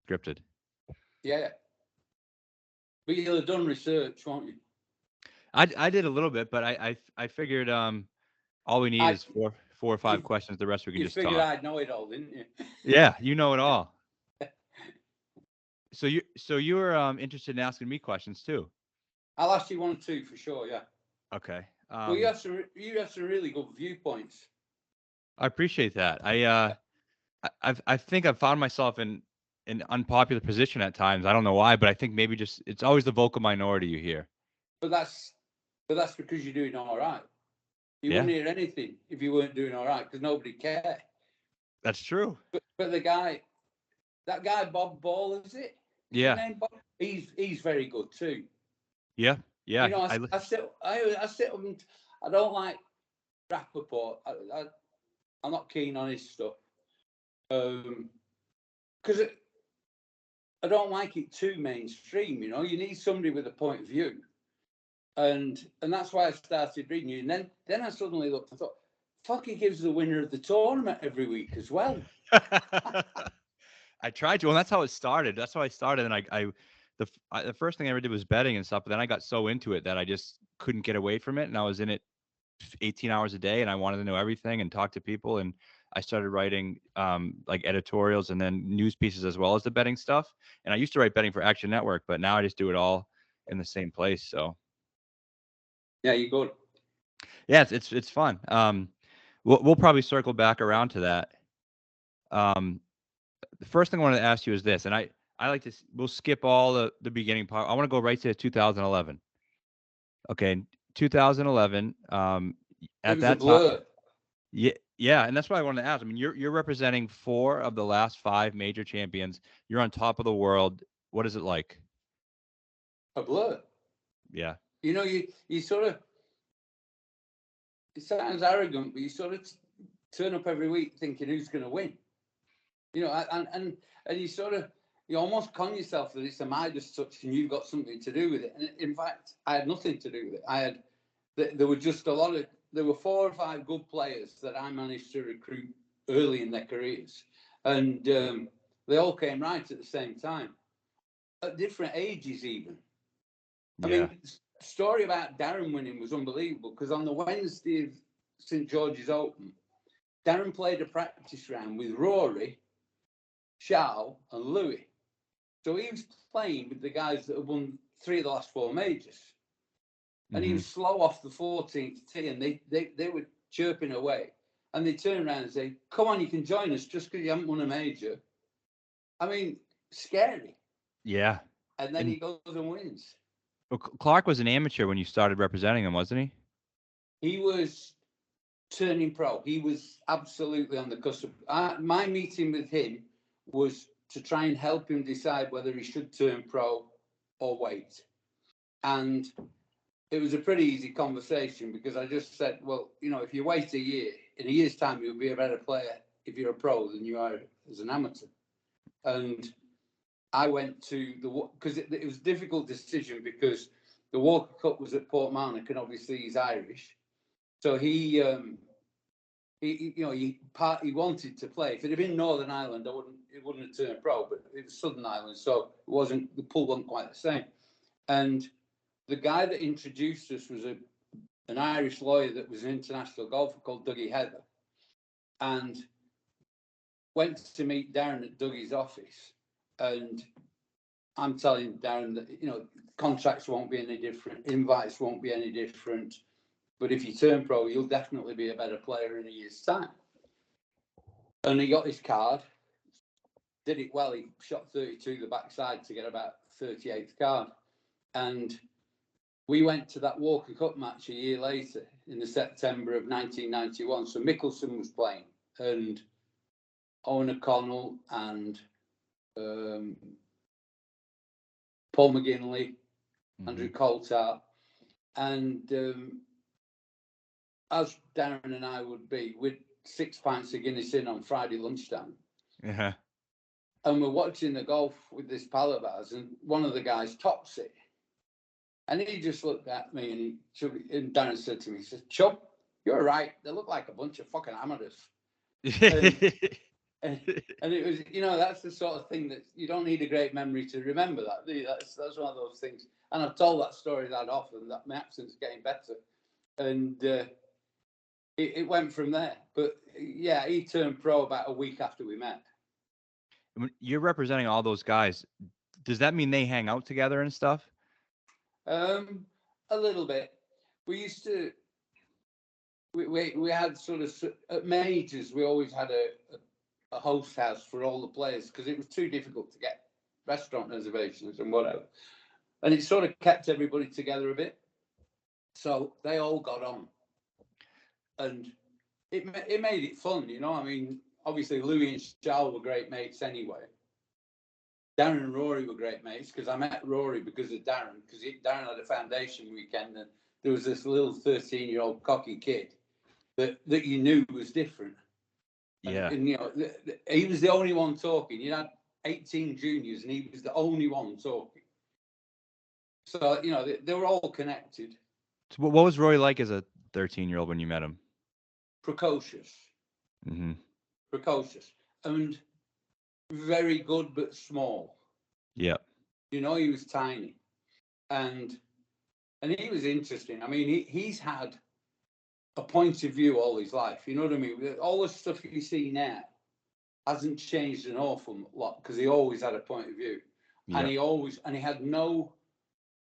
scripted. Yeah. But you'll have done research, won't you? I did a little bit, but I figured all we need I is four or five you questions. The rest we can you just figured talk. I'd know it all, didn't you? Yeah, you know it all. So you were interested in asking me questions too. I'll ask you one or two for sure. Yeah. Okay. Well, you have some really good viewpoints. I appreciate that. I think I've found myself in an unpopular position at times. I don't know why, but I think maybe just it's always the vocal minority you hear. But that's because you're doing all right. You Yeah, wouldn't hear anything if you weren't doing all right because nobody cared. that's true. But that guy Bob Ball, is it? Is his Yeah, name Bob? He's very good too. yeah, You yeah. know, I sit up and I don't like Rappaport. I'm not keen on his stuff because I don't like it too mainstream. You know, you need somebody with a point of view, and that's why I started reading you. And then I suddenly looked. I thought, fuck, he gives the winner of the tournament every week as well. I tried to, and that's how it started. That's how I started, and the first thing I ever did was betting and stuff. But then I got so into it that I just couldn't get away from it, and I was in it 18 hours a day, and I wanted to know everything and talk to people. And I started writing like editorials and then news pieces as well as the betting stuff. And I used to write betting for Action Network, but now I just do it all in the same place. So Yeah, you're good. yeah, it's fun. We'll probably circle back around to that. Um, the first thing I wanted to ask you is this, and I like to we'll skip all the beginning part. I want to go right to 2011. Okay, 2011. It At was a that time, blur. yeah, yeah, and that's what I wanted to ask. I mean, you're representing four of the last five major champions. You're on top of the world. What is it like? A blur. Yeah, You know, you sort of, it sounds arrogant, but you sort of turn up every week thinking who's going to win. You know, and you sort of, you almost con yourself that it's a Midas touch and you've got something to do with it. And in fact, I had nothing to do with it. There were just there were 4 or 5 good players that I managed to recruit early in their careers. And they all came right at the same time, at different ages even. I yeah. mean, the story about Darren winning was unbelievable because on the Wednesday of St George's Open, Darren played a practice round with Rory, Charles, and Louis. So he was playing with the guys that had won 3 of the last 4 majors. And he Hmm. was slow off the 14th tee, and they were chirping away. And they turned around and say, "Come on, you can join us just because you haven't won a major." I mean, scary. Yeah, And then and he goes and wins. well, Clark was an amateur when you started representing him, wasn't he? He was turning pro. He was absolutely on the cusp. My meeting with him was to try and help him decide whether he should turn pro or wait. And it was a pretty easy conversation because I just said, well, you know, if you wait a year, in a year's time, you'll be a better player if you're a pro than you are as an amateur. And I went to because it was a difficult decision because the Walker Cup was at Portmarnock and obviously he's Irish. So he wanted to play. If it had been Northern Ireland, it wouldn't have turned pro, but it was Southern Ireland, so the pull wasn't quite the same. And the guy that introduced us was an Irish lawyer that was an international golfer called Dougie Heather, and went to meet Darren at Dougie's office. And I'm telling Darren that, you know, contracts won't be any different, invites won't be any different, but if you turn pro, you'll definitely be a better player in a year's time. And he got his card, did it well. He shot 32 the backside to get about 38th card. And we went to that Walker Cup match a year later in the September of 1991. So Mickelson was playing, and Owen O'Connell and Paul McGinley, Hmm. Andrew Coulthard, and as Darren and I would be, with 6 pints of Guinness in on Friday lunchtime. Yeah. And we're watching the golf with this pal of ours, and one of the guys tops it. And he just looked at me and Darren said to me, he said, "Chub, you're right. They look like a bunch of fucking amateurs." And And it was, that's the sort of thing that you don't need a great memory to remember that, do you? That's one of those things. And I've told that story that often, that my accent's getting better. And it went from there. But yeah, he turned pro about a week after we met. You're representing all those guys. Does that mean they hang out together and stuff? A little bit. We used to. We had sort of at majors. We always had a host house for all the players because it was too difficult to get restaurant reservations and whatever, and it sort of kept everybody together a bit. So they all got on, and it made it fun. I mean, obviously Louis and Charles were great mates anyway. Darren and Rory were great mates because I met Rory because of Darren, because Darren had a foundation weekend and there was this little 13-year-old cocky kid that you knew was different. Yeah. And he was the only one talking. You had 18 juniors and he was the only one talking. So, they were all connected. So what was Roy like as a 13-year-old when you met him? Precocious. Mm-hmm. Precocious. And very good but small. Yeah. He was tiny. And he was interesting. I mean, he's had a point of view all his life. You know what I mean? All the stuff you see now hasn't changed an awful lot because he always had a point of view. Yeah. And he had no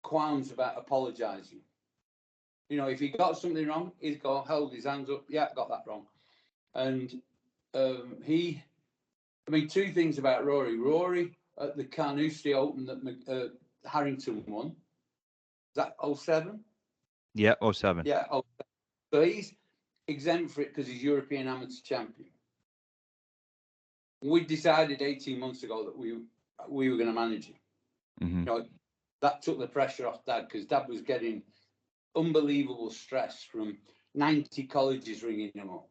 qualms about apologizing. If he got something wrong, he'd go hold his hands up. Yeah, got that wrong. And two things about Rory. Rory at the Carnoustie Open that Harrington won. Is that 07? Yeah, 07. Yeah, 07. So he's exempt for it because he's European amateur champion. We decided 18 months ago that we were going to manage him. Mm-hmm. That took the pressure off Dad because Dad was getting unbelievable stress from 90 colleges ringing him up,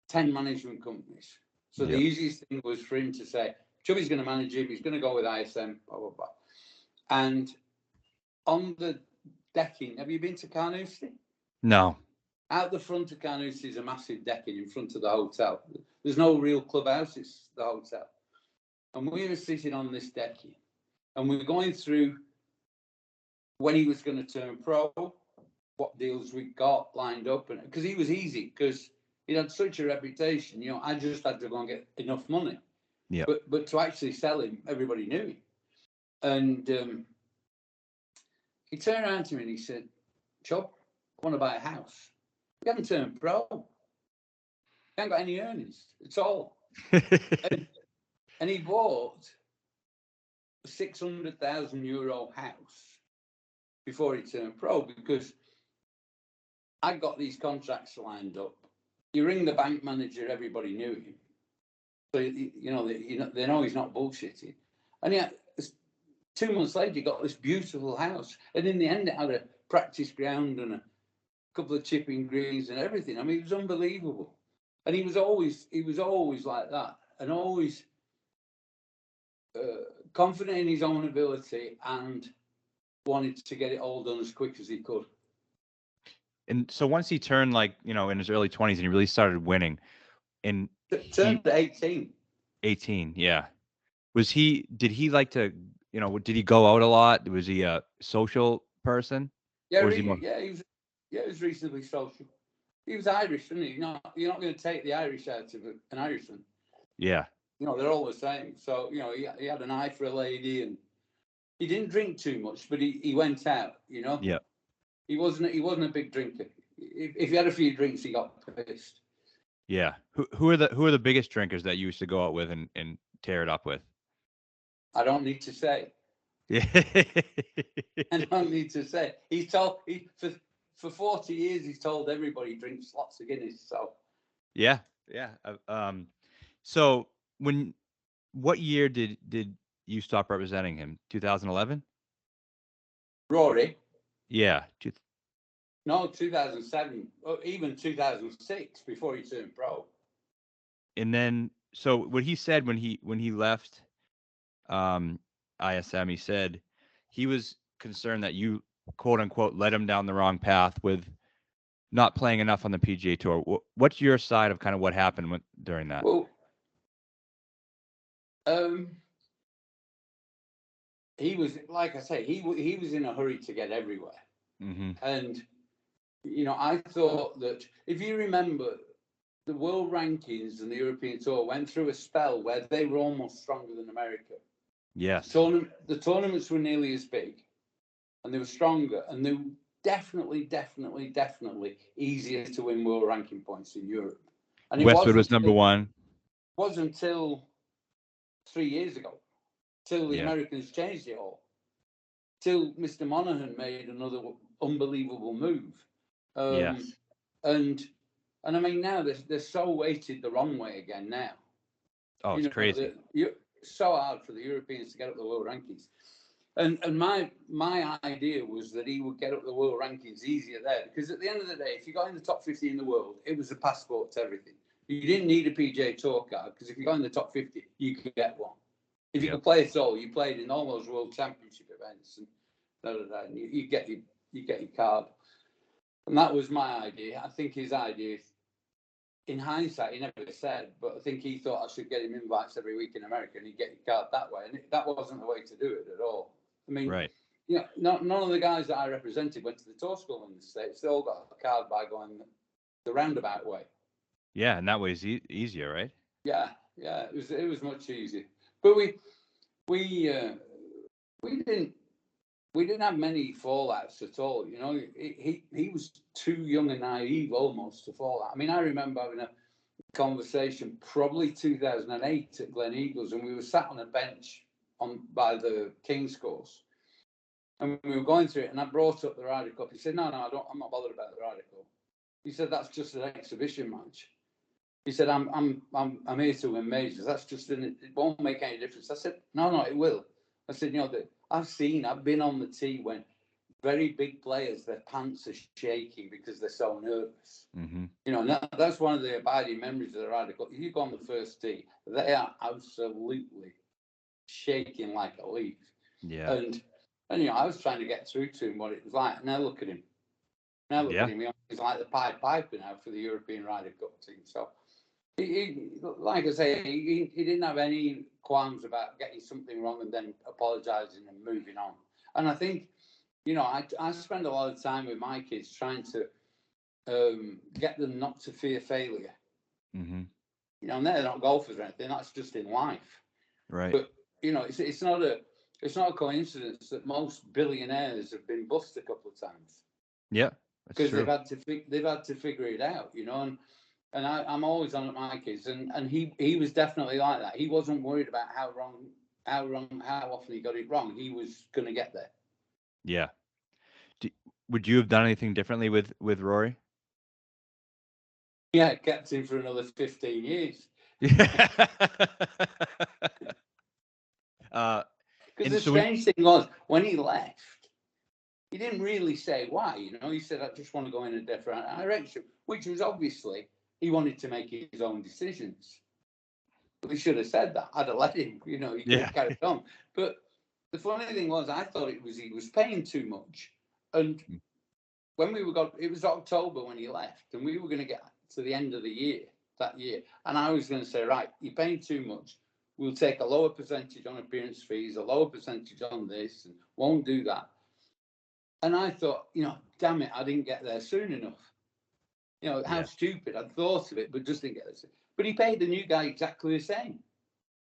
10 management companies. So the easiest thing was for him to say, Chubby's going to manage him, he's going to go with ISM, blah, blah, blah. And on the decking, have you been to Carnoustie? No. Out the front of Carnoustie is a massive decking in front of the hotel. There's no real clubhouse, it's the hotel. And we were sitting on this decking, and we were going through when he was going to turn pro, what deals we got lined up, and because he was easy, because he had such a reputation. I just had to go and get enough money. Yeah. But to actually sell him, everybody knew him. And he turned around to me and he said, Chub, I want to buy a house. We haven't turned pro. We haven't got any earnings. It's all. and he bought a €600,000 house before he turned pro because I got these contracts lined up. You ring the bank manager, everybody knew him. So, they know he's not bullshitting. And yet, 2 months later, he got this beautiful house. And in the end, it had a practice ground and a couple of chipping greens and everything. I mean, it was unbelievable. And he was always like that, and always confident in his own ability and wanted to get it all done as quick as he could. And so once he turned in his early 20s and he really started winning, and turned 18. 18, yeah. Did he like to, did he go out a lot? Was he a social person? Yeah, really, he was reasonably social. He was Irish, wasn't he? You're not going to take the Irish out of an Irishman. Yeah. They're all the same. So, he had an eye for a lady, and he didn't drink too much, but he went out, Yeah. He wasn't a big drinker. If he had a few drinks, he got pissed. Yeah. Who are the biggest drinkers that you used to go out with and tear it up with? I don't need to say. Yeah. I don't need to say. He's told for 40 years. He's told everybody he drinks lots of Guinness. So. Yeah. So what year did you stop representing him? 2011. Rory. Yeah. No, 2007, or even 2006, before he turned pro. And then, so what he said when he left ISM, he said he was concerned that you, quote unquote, led him down the wrong path with not playing enough on the PGA Tour. What's your side of kind of what happened during that? Well, He was, like I say, he was in a hurry to get everywhere. Mm-hmm. And, I thought that if you remember, the world rankings and the European Tour went through a spell where they were almost stronger than America. Yes. The tournaments were nearly as big, and they were stronger, and they were definitely easier to win world ranking points in Europe. And Westwood was number one. It wasn't until 3 years ago, till the Americans changed it all, till Mr. Monaghan made another unbelievable move. Yes. And I mean, now they're so weighted the wrong way again now. Oh, it's crazy. So hard for the Europeans to get up the world rankings. And my idea was that he would get up the world rankings easier there, because at the end of the day, if you got in the top 50 in the world, it was a passport to everything. You didn't need a PGA Tour card, because if you got in the top 50, you could get one. If you could play it all, you played in all those World Championship events, and you get your card. And that was my idea. I think his idea, in hindsight, he never said, but I think he thought I should get him invites every week in America and he'd get your card that way. And that wasn't the way to do it at all. I mean, right. None of the guys that I represented went to the tour school in the States. They all got a card by going the roundabout way. Yeah, and that way is easier, right? Yeah, it was much easier. But we didn't have many fallouts at all. He was too young and naive almost to fall out. I mean, I remember having a conversation probably 2008 at Glen Eagles, and we were sat on a bench by the King's Course, and we were going through it, and I brought up the Ryder Cup. He said, "No, I'm not bothered about the Ryder Cup." He said, "That's just an exhibition match." He said, "I'm here to win majors. That's just it won't make any difference." I said, "No, it will." I said, I've been on the tee when very big players, their pants are shaking because they're so nervous. Mm-hmm. That's one of the abiding memories of the Ryder Cup. If you go on the first tee, they are absolutely shaking like a leaf. Yeah. And I was trying to get through to him what it was like. Now look at him. At him. He's like the Pied Piper now for the European Ryder Cup team. So, he like I say, he didn't have any qualms about getting something wrong and then apologising and moving on. And I think, I spend a lot of time with my kids trying to get them not to fear failure. Mm-hmm. And they're not golfers or anything. That's just in life. Right. But it's not a coincidence that most billionaires have been bust a couple of times. Yeah, because they've had to figure it out. And I'm always on at my kids, and he was definitely like that. He wasn't worried about how often he got it wrong. He was going to get there. Yeah. Would you have done anything differently with Rory? Yeah, kept him for another 15 years. Because the strange thing was, when he left, he didn't really say why. He said, "I just want to go in a different direction," which was obviously he wanted to make his own decisions. But he should have said that. I'd have let him. He could have carried on. But the funny thing was, I thought he was paying too much. And when it was October when he left, and we were going to get to the end of the year that year, and I was going to say, "Right, you're paying too much. We'll take a lower percentage on appearance fees, a lower percentage on this, and won't do that." And I thought, damn it, I didn't get there soon enough. How stupid. I'd thought of it, but just didn't get there. But he paid the new guy exactly the same.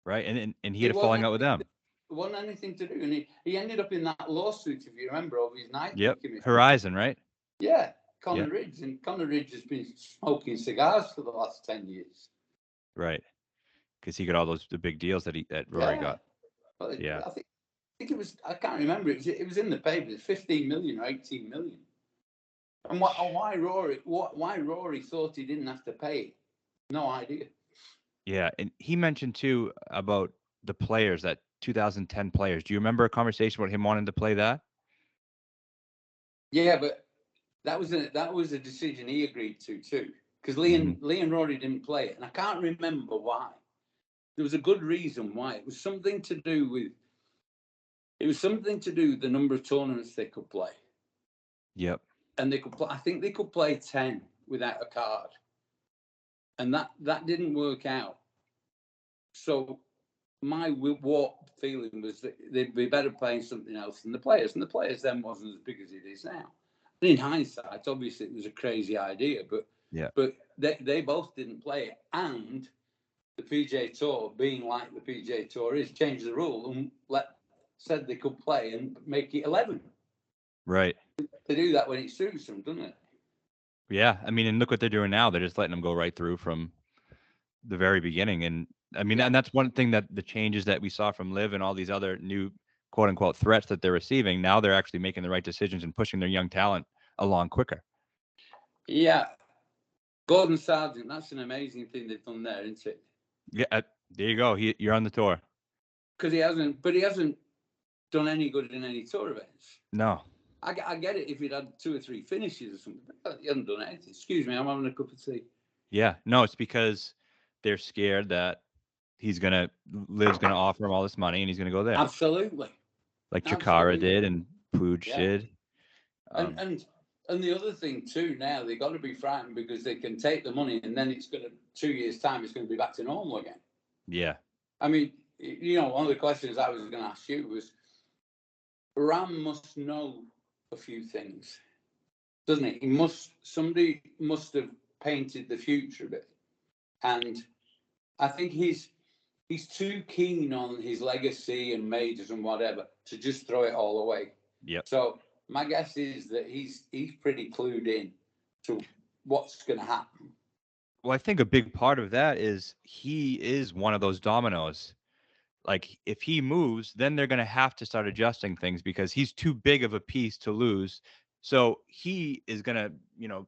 Right, and he had a falling out with them. It wasn't anything to do. And he ended up in that lawsuit, if you remember, over his Nike commission. Horizon, right? Yeah, Connor Ridge. And Connor Ridge has been smoking cigars for the last 10 years. Right. Because he got all the big deals that Rory got. Well, I think it was, I can't remember. It was in the paper. It's 15 million or 18 million. And why Rory thought he didn't have to pay? No idea. Yeah, and he mentioned too about the players, that 2010 players. Do you remember a conversation about him wanting to play that? Yeah, but that was a decision he agreed to too, because Lee and Rory didn't play it, and I can't remember why. There was a good reason why. It was something to do with the number of tournaments they could play. Yep. And they could play, I think they could play 10 without a card. And that didn't work out. So my warped feeling was that they'd be better playing something else than the players, and the players then wasn't as big as it is now. And in hindsight, obviously it was a crazy idea, but they both didn't play it, and the PGA Tour, being like the PGA Tour is, changed the rule and said they could play and make it 11. Right. They do that when it suits them, doesn't it? Yeah. I mean, and look what they're doing now. They're just letting them go right through from the very beginning. And I mean, and that's one thing that the changes that we saw from Liv and all these other new quote unquote threats that they're receiving. Now they're actually making the right decisions and pushing their young talent along quicker. Yeah. Gordon Sargent, that's an amazing thing they've done there, isn't it? Yeah. There you go. You're on the tour. Because he hasn't done any good in any tour events. No. I get it if he'd had 2 or 3 finishes or something. But he hasn't done anything. Excuse me, I'm having a cup of tea. Yeah. No, it's because they're scared that Liv's gonna offer him all this money and he's gonna go there. Absolutely. Like Chikara did and Puig did. And the other thing too, now they've got to be frightened because they can take the money and then it's 2 years' time, it's going to be back to normal again. Yeah. I mean, one of the questions I was going to ask you was, Ram must know a few things, doesn't he? Somebody must have painted the future a bit. And I think he's too keen on his legacy and majors and whatever to just throw it all away. Yep. So my guess is that he's pretty clued in to what's going to happen. Well, I think a big part of that is he is one of those dominoes. Like if he moves, then they're going to have to start adjusting things because he's too big of a piece to lose. So he is going to,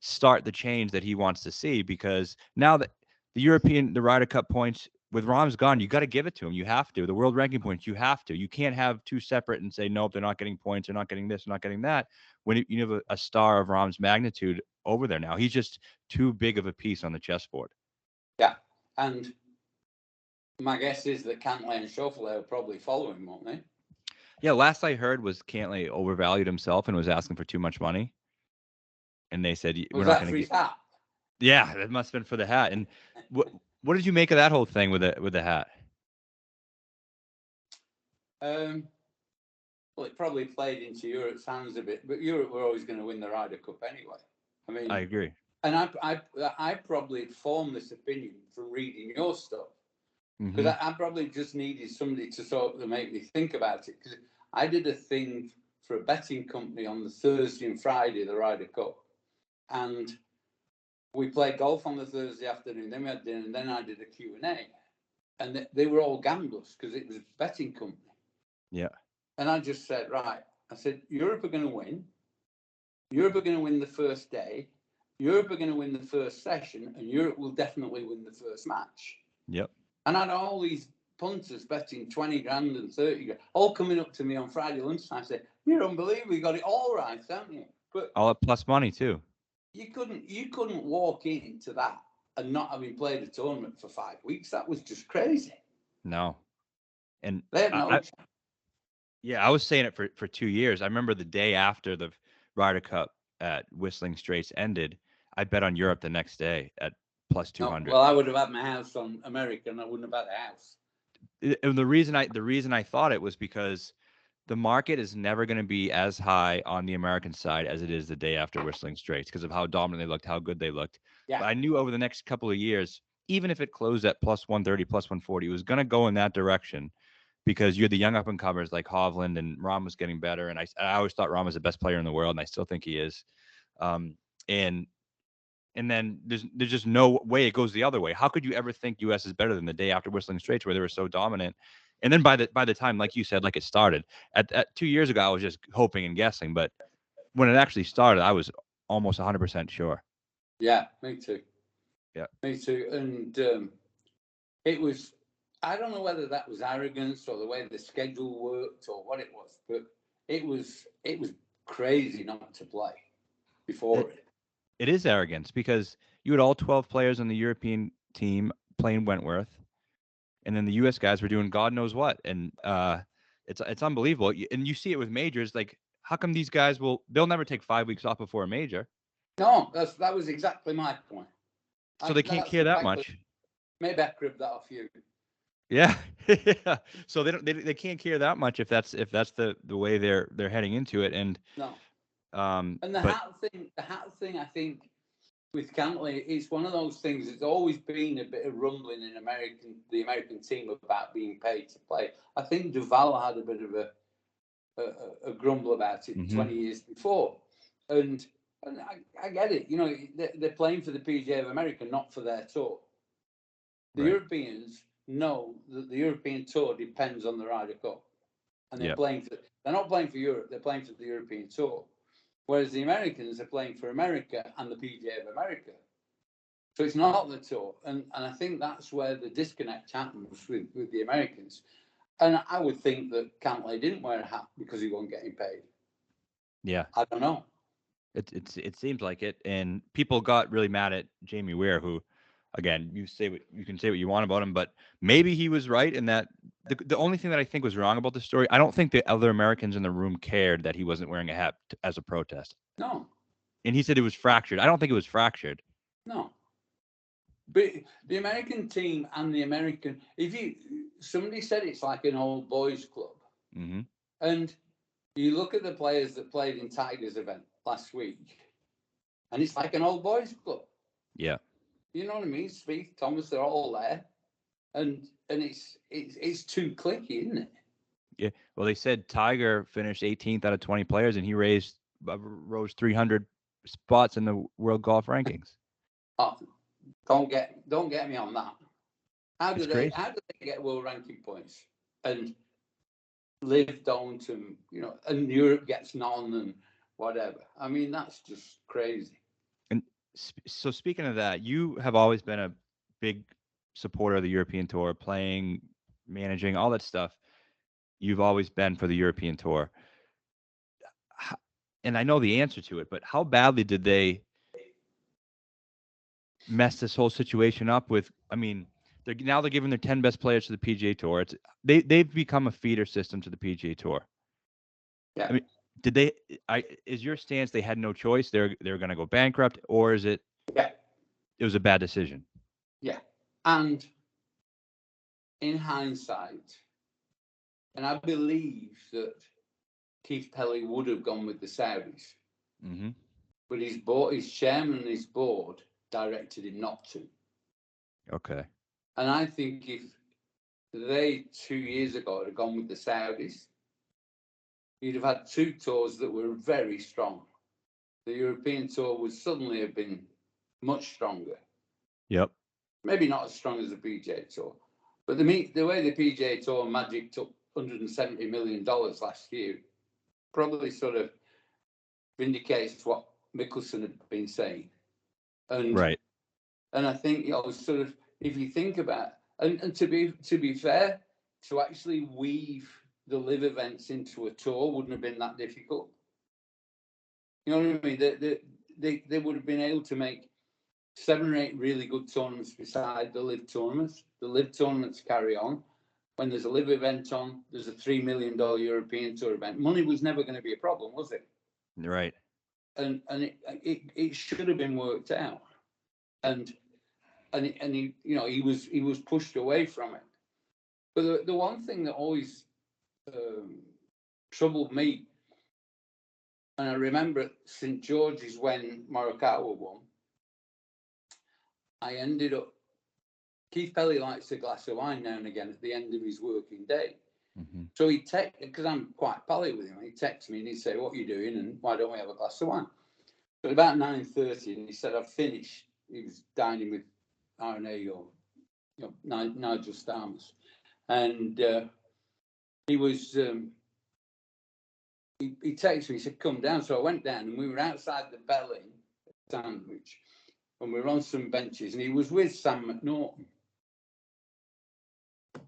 start the change that he wants to see because now that the Ryder Cup points with Rahm's gone, you got to give it to him. You have to. The world ranking points, you have to. You can't have two separate and say, nope, they're not getting points. They're not getting this. They're not getting that. When you have a star of Rahm's magnitude over there now, he's just too big of a piece on the chessboard. Yeah. And my guess is that Cantlay and Schauffele are probably following, won't they? Yeah, last I heard was Cantlay overvalued himself and was asking for too much money. And they said, we're not going to get hat. Yeah, that must have been for the hat. And what did you make of that whole thing with the hat? Well, it probably played into Europe's hands a bit, but Europe were always going to win the Ryder Cup anyway. I mean, I agree. And I probably formed this opinion from reading your stuff because I probably just needed somebody to sort of make me think about it because I did a thing for a betting company on the Thursday and Friday of the Ryder Cup, and we played golf on the Thursday afternoon. Then we had dinner, and then I did a Q&A, and they were all gamblers because it was a betting company. Yeah. And I just said, right. I said, Europe are going to win. Europe are going to win the first day. Europe are going to win the first session, and Europe will definitely win the first match. Yep. And I had all these punters betting 20 grand and 30 grand, all coming up to me on Friday lunchtime. I said, "You're unbelievable. You got it all right, haven't you?" But all at plus money too. You couldn't walk into that and not having played a tournament for 5 weeks. That was just crazy. No. And they had no chance. Yeah, I was saying it for 2 years. I remember the day after the Ryder Cup at Whistling Straits ended, I bet on Europe the next day at plus 200. No, well, I would have had my house on America, and I wouldn't have had a house. And the reason I thought it was because the market is never going to be as high on the American side as it is the day after Whistling Straits because of how dominant they looked, how good they looked. Yeah. But I knew over the next couple of years, even if it closed at plus 130, plus 140, it was going to go in that direction because you had the young up-and-comers like Hovland, and Rahm was getting better. And I always thought Rahm was the best player in the world, and I still think he is. And then there's just no way it goes the other way. How could you ever think U.S. is better than the day after Whistling Straits where they were so dominant? And then by the time, like you said, like it started at 2 years ago, I was just hoping and guessing. But when it actually started, I was almost 100% sure. Yeah, me too. Yeah, me too. And it was, I don't know whether that was arrogance or the way the schedule worked or what it was, but it was crazy not to play before it. It is arrogance because you had all 12 players on the European team playing Wentworth, and then the U.S. guys were doing God knows what, and it's unbelievable. And you see it with majors. Like, how come these guys they'll never take 5 weeks off before a major? No, that was exactly my point. So they can't care that much. Maybe I cribbed that off you. Yeah. Yeah. So they can't care that much if that's the way they're heading into it. And No. And but the hat thing, I think with Cantley, it's one of those things. There's always been a bit of rumbling in the American team about being paid to play. I think Duval had a bit of a grumble about it mhm, 20 years before, and I get it. You know, they're playing for the PGA of America, not for their tour. The right. Europeans know that the European tour depends on the Ryder Cup, and Yep. they're not playing for Europe. They're playing for the European tour. Whereas the Americans are playing for America and the PGA of America. So it's not the tour. And I think that's where the disconnect happens with the Americans. And I would think that Cantlay didn't wear a hat because he wasn't getting paid. Yeah. I don't know. It seems like it, and people got really mad at Jamie Weir, who, again, you can say what you want about him, but maybe he was right in that the only thing that I think was wrong about the story, I don't think the other Americans in the room cared that he wasn't wearing a hat as a protest, No, and he said it was fractured. I don't think it was fractured. no. But the American team and the American, somebody said it's like an old boys club. Hmm. And you look at the players that played in Tiger's event last week, and it's like an old boys club. Yeah. You know what I mean? Spieth, Thomas, they're all there, and it's too clicky, isn't it? Yeah. Well, they said Tiger finished 18th out of 20 players, and he rose 300 spots in the world golf rankings. Oh, don't get me on that. It's crazy. How do they get world ranking points and Live don't, and and Europe gets none and whatever? I mean, that's just crazy. And so, speaking of that, you have always been a big supporter of the European Tour, playing, managing, all that stuff. You've always been for the European Tour. And I know the answer to it, but how badly did they mess this whole situation up with? I mean, they're giving their 10 best players to the PGA Tour. They've become a feeder system to the PGA Tour. Yeah, I mean, did they? Is your stance they had no choice? They're going to go bankrupt, or is it yeah, it was a bad decision? yeah. And in hindsight, and I believe that Keith Pelly would have gone with the Saudis, Hmm. but his chairman and his board directed him not to. Okay. And I think if they 2 years ago had gone with the Saudis, you'd have had two tours that were very strong. The European tour would suddenly have been much stronger. Yep. Maybe not as strong as the PGA Tour, but the way the PGA Tour Magic took $170 million last year probably sort of vindicates what Mickelson had been saying. And Right. and I think sort of if you think about and to be fair, to actually weave the live events into a tour wouldn't have been that difficult. You know what I mean? They would have been able to make 7 or 8 really good tournaments beside the live tournaments. The live tournaments carry on. When there's a live event on, there's a $3 million European Tour event. Money was never going to be a problem, was it? Right. And it should have been worked out. And he he was pushed away from it. But the one thing that always troubled me, and I remember at St George's when Morikawa won, I ended up. Keith Pelly likes a glass of wine now and again at the end of his working day. Hmm. So he'd text, because I'm quite pally with him, he'd text me and he'd say, "What are you doing? And why don't we have a glass of wine?" So about 9:30, and he said, "I've finished." He was dining with RNA or Nigel Starmus. And he was, he texted me, he said, "Come down." So I went down and we were outside the Bell Inn Sandwich and we were on some benches and he was with Sam McNaughton.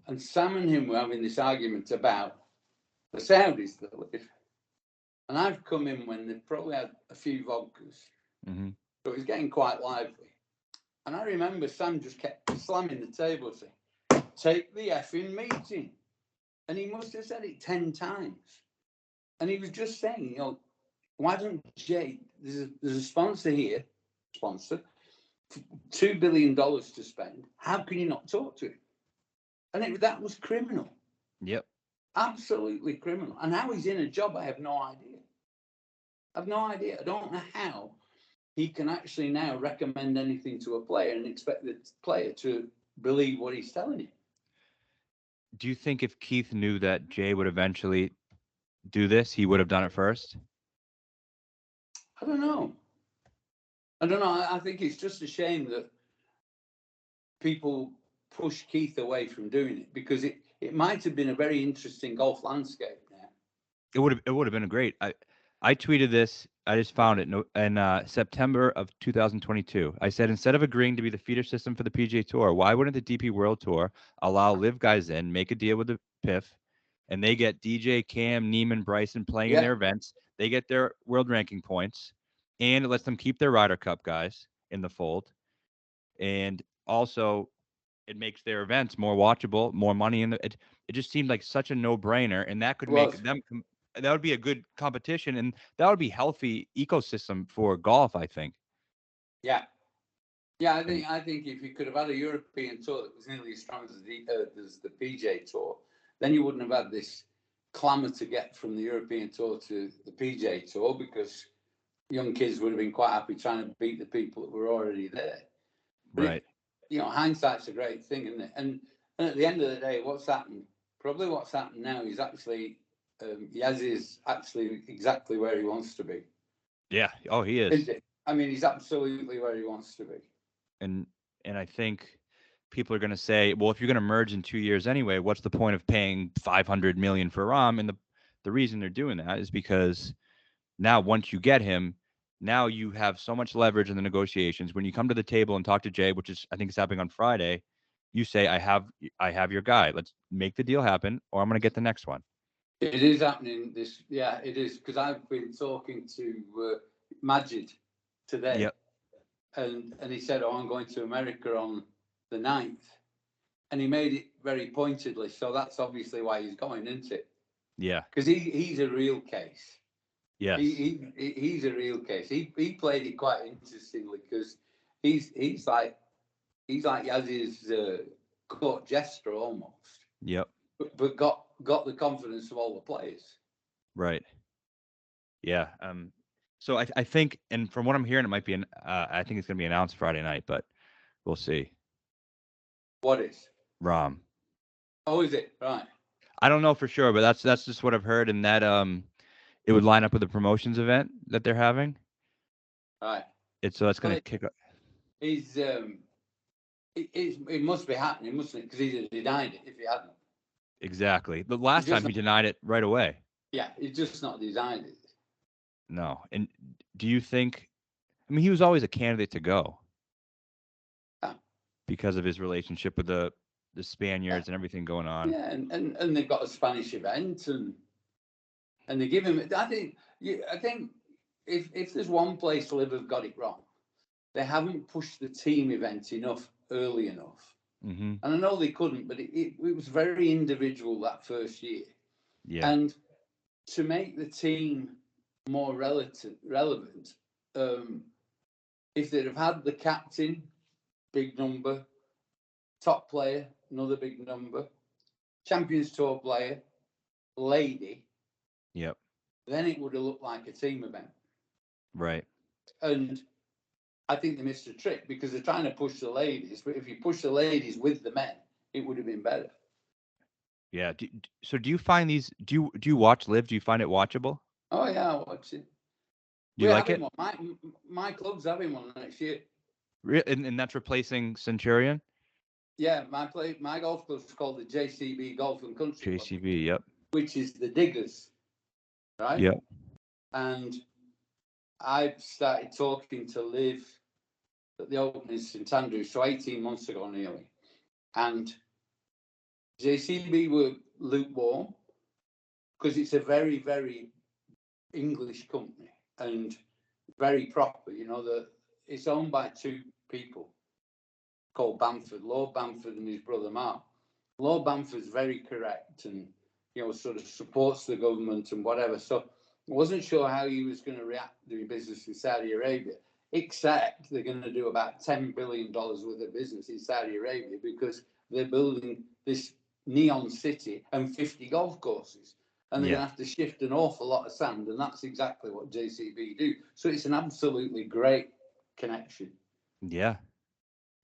And Sam and him were having this argument about the Saudis that live. And I've come in when they've probably had a few vodkas. Hmm. So it was getting quite lively. And I remember Sam just kept slamming the table saying, "Take the effing meeting." And he must have said it 10 times. And he was just saying, why don't Jay, there's a sponsor here, $2 billion to spend. How can you not talk to him? And that was criminal. Yep. Absolutely criminal. And how he's in a job, I have no idea. I don't know how he can actually now recommend anything to a player and expect the player to believe what he's telling him. Do you think if Keith knew that Jay would eventually do this, he would have done it first? I don't know. I think it's just a shame that people push Keith away from doing it, because it might have been a very interesting golf landscape now. It would have been a great. I tweeted this. I just found it in September of 2022. I said, instead of agreeing to be the feeder system for the PGA Tour, why wouldn't the DP World Tour allow live guys in, make a deal with the PIF, and they get DJ, Cam, Neiman, Bryson playing in Yeah. their events. They get their world ranking points, and it lets them keep their Ryder Cup guys in the fold. And also, it makes their events more watchable, more money in the. It just seemed like such a no-brainer, and that could make them. That would be a good competition, and that would be healthy ecosystem for golf, I think. Yeah, I think if you could have had a European tour that was nearly as strong as the PGA Tour, then you wouldn't have had this clamour to get from the European Tour to the PGA Tour, because young kids would have been quite happy trying to beat the people that were already there. But right. Hindsight's a great thing, isn't it? And at the end of the day, what's happened now is actually Yaz is actually exactly where he wants to be. Yeah. Oh, he is. I mean, he's absolutely where he wants to be. And I think people are going to say, well, if you're going to merge in 2 years anyway, what's the point of paying $500 million for Rahm? And the reason they're doing that is because now once you get him, now you have so much leverage in the negotiations. When you come to the table and talk to Jay, which is I think is happening on Friday, you say, I have your guy. Let's make the deal happen, or I'm going to get the next one. It is happening. It is, because I've been talking to Majid today. Yep. And he said, "Oh, I'm going to America on the 9th." And he made it very pointedly. So that's obviously why he's going, isn't it? Yeah. Because he's a real case. Yes. He's a real case. He played it quite interestingly, because he's like Yaz's court jester almost. Yep. But got the confidence of all the players. Right. Yeah. So I think, and from what I'm hearing, it might be I think it's going to be announced Friday night, but we'll see. What is? Rahm. Oh, is it? Right. I don't know for sure, but that's just what I've heard, and that it would line up with the promotions event that they're having. Right. That's going to kick up. It must be happening, mustn't it? Because he'd have denied it if he hadn't. Exactly. The last time he denied it right away. Yeah, he's just not designed it. No. And do you think? I mean, he was always a candidate to go. Yeah. Because of his relationship with the Spaniards and everything going on. Yeah, and they've got a Spanish event, and they give him. I think if there's one place Liv have got it wrong, they haven't pushed the team event enough early enough. Mm-hmm. And I know they couldn't, but it was very individual that first year. Yeah. And to make the team more relevant, if they'd have had the captain, big number, top player, another big number, Champions Tour player, lady. Yep. Then it would have looked like a team event. Right. And I think they missed a trick, because they're trying to push the ladies. But if you push the ladies with the men, it would have been better. Yeah. So do you find these? Do you watch Live? Do you find it watchable? Oh yeah, I watch it. Do you like it? My club's having one next year. And that's replacing Centurion? Yeah, my golf club's called the JCB Golf and Country JCB, Club, yep. Which is the Diggers, right? Yep. And I've started talking to Liv at the Open in St Andrews, so 18 months ago nearly. And JCB were lukewarm, because it's a very, very English company and very proper. It's owned by two people called Bamford, Lord Bamford and his brother Mark. Lord Bamford's very correct and, sort of supports the government and whatever. So I wasn't sure how he was going to react doing business in Saudi Arabia, except they're going to do about $10 billion worth of business in Saudi Arabia, because they're building this neon city and 50 golf courses. And they're Yeah. going to have to shift an awful lot of sand. And that's exactly what JCB do. So it's an absolutely great connection. Yeah.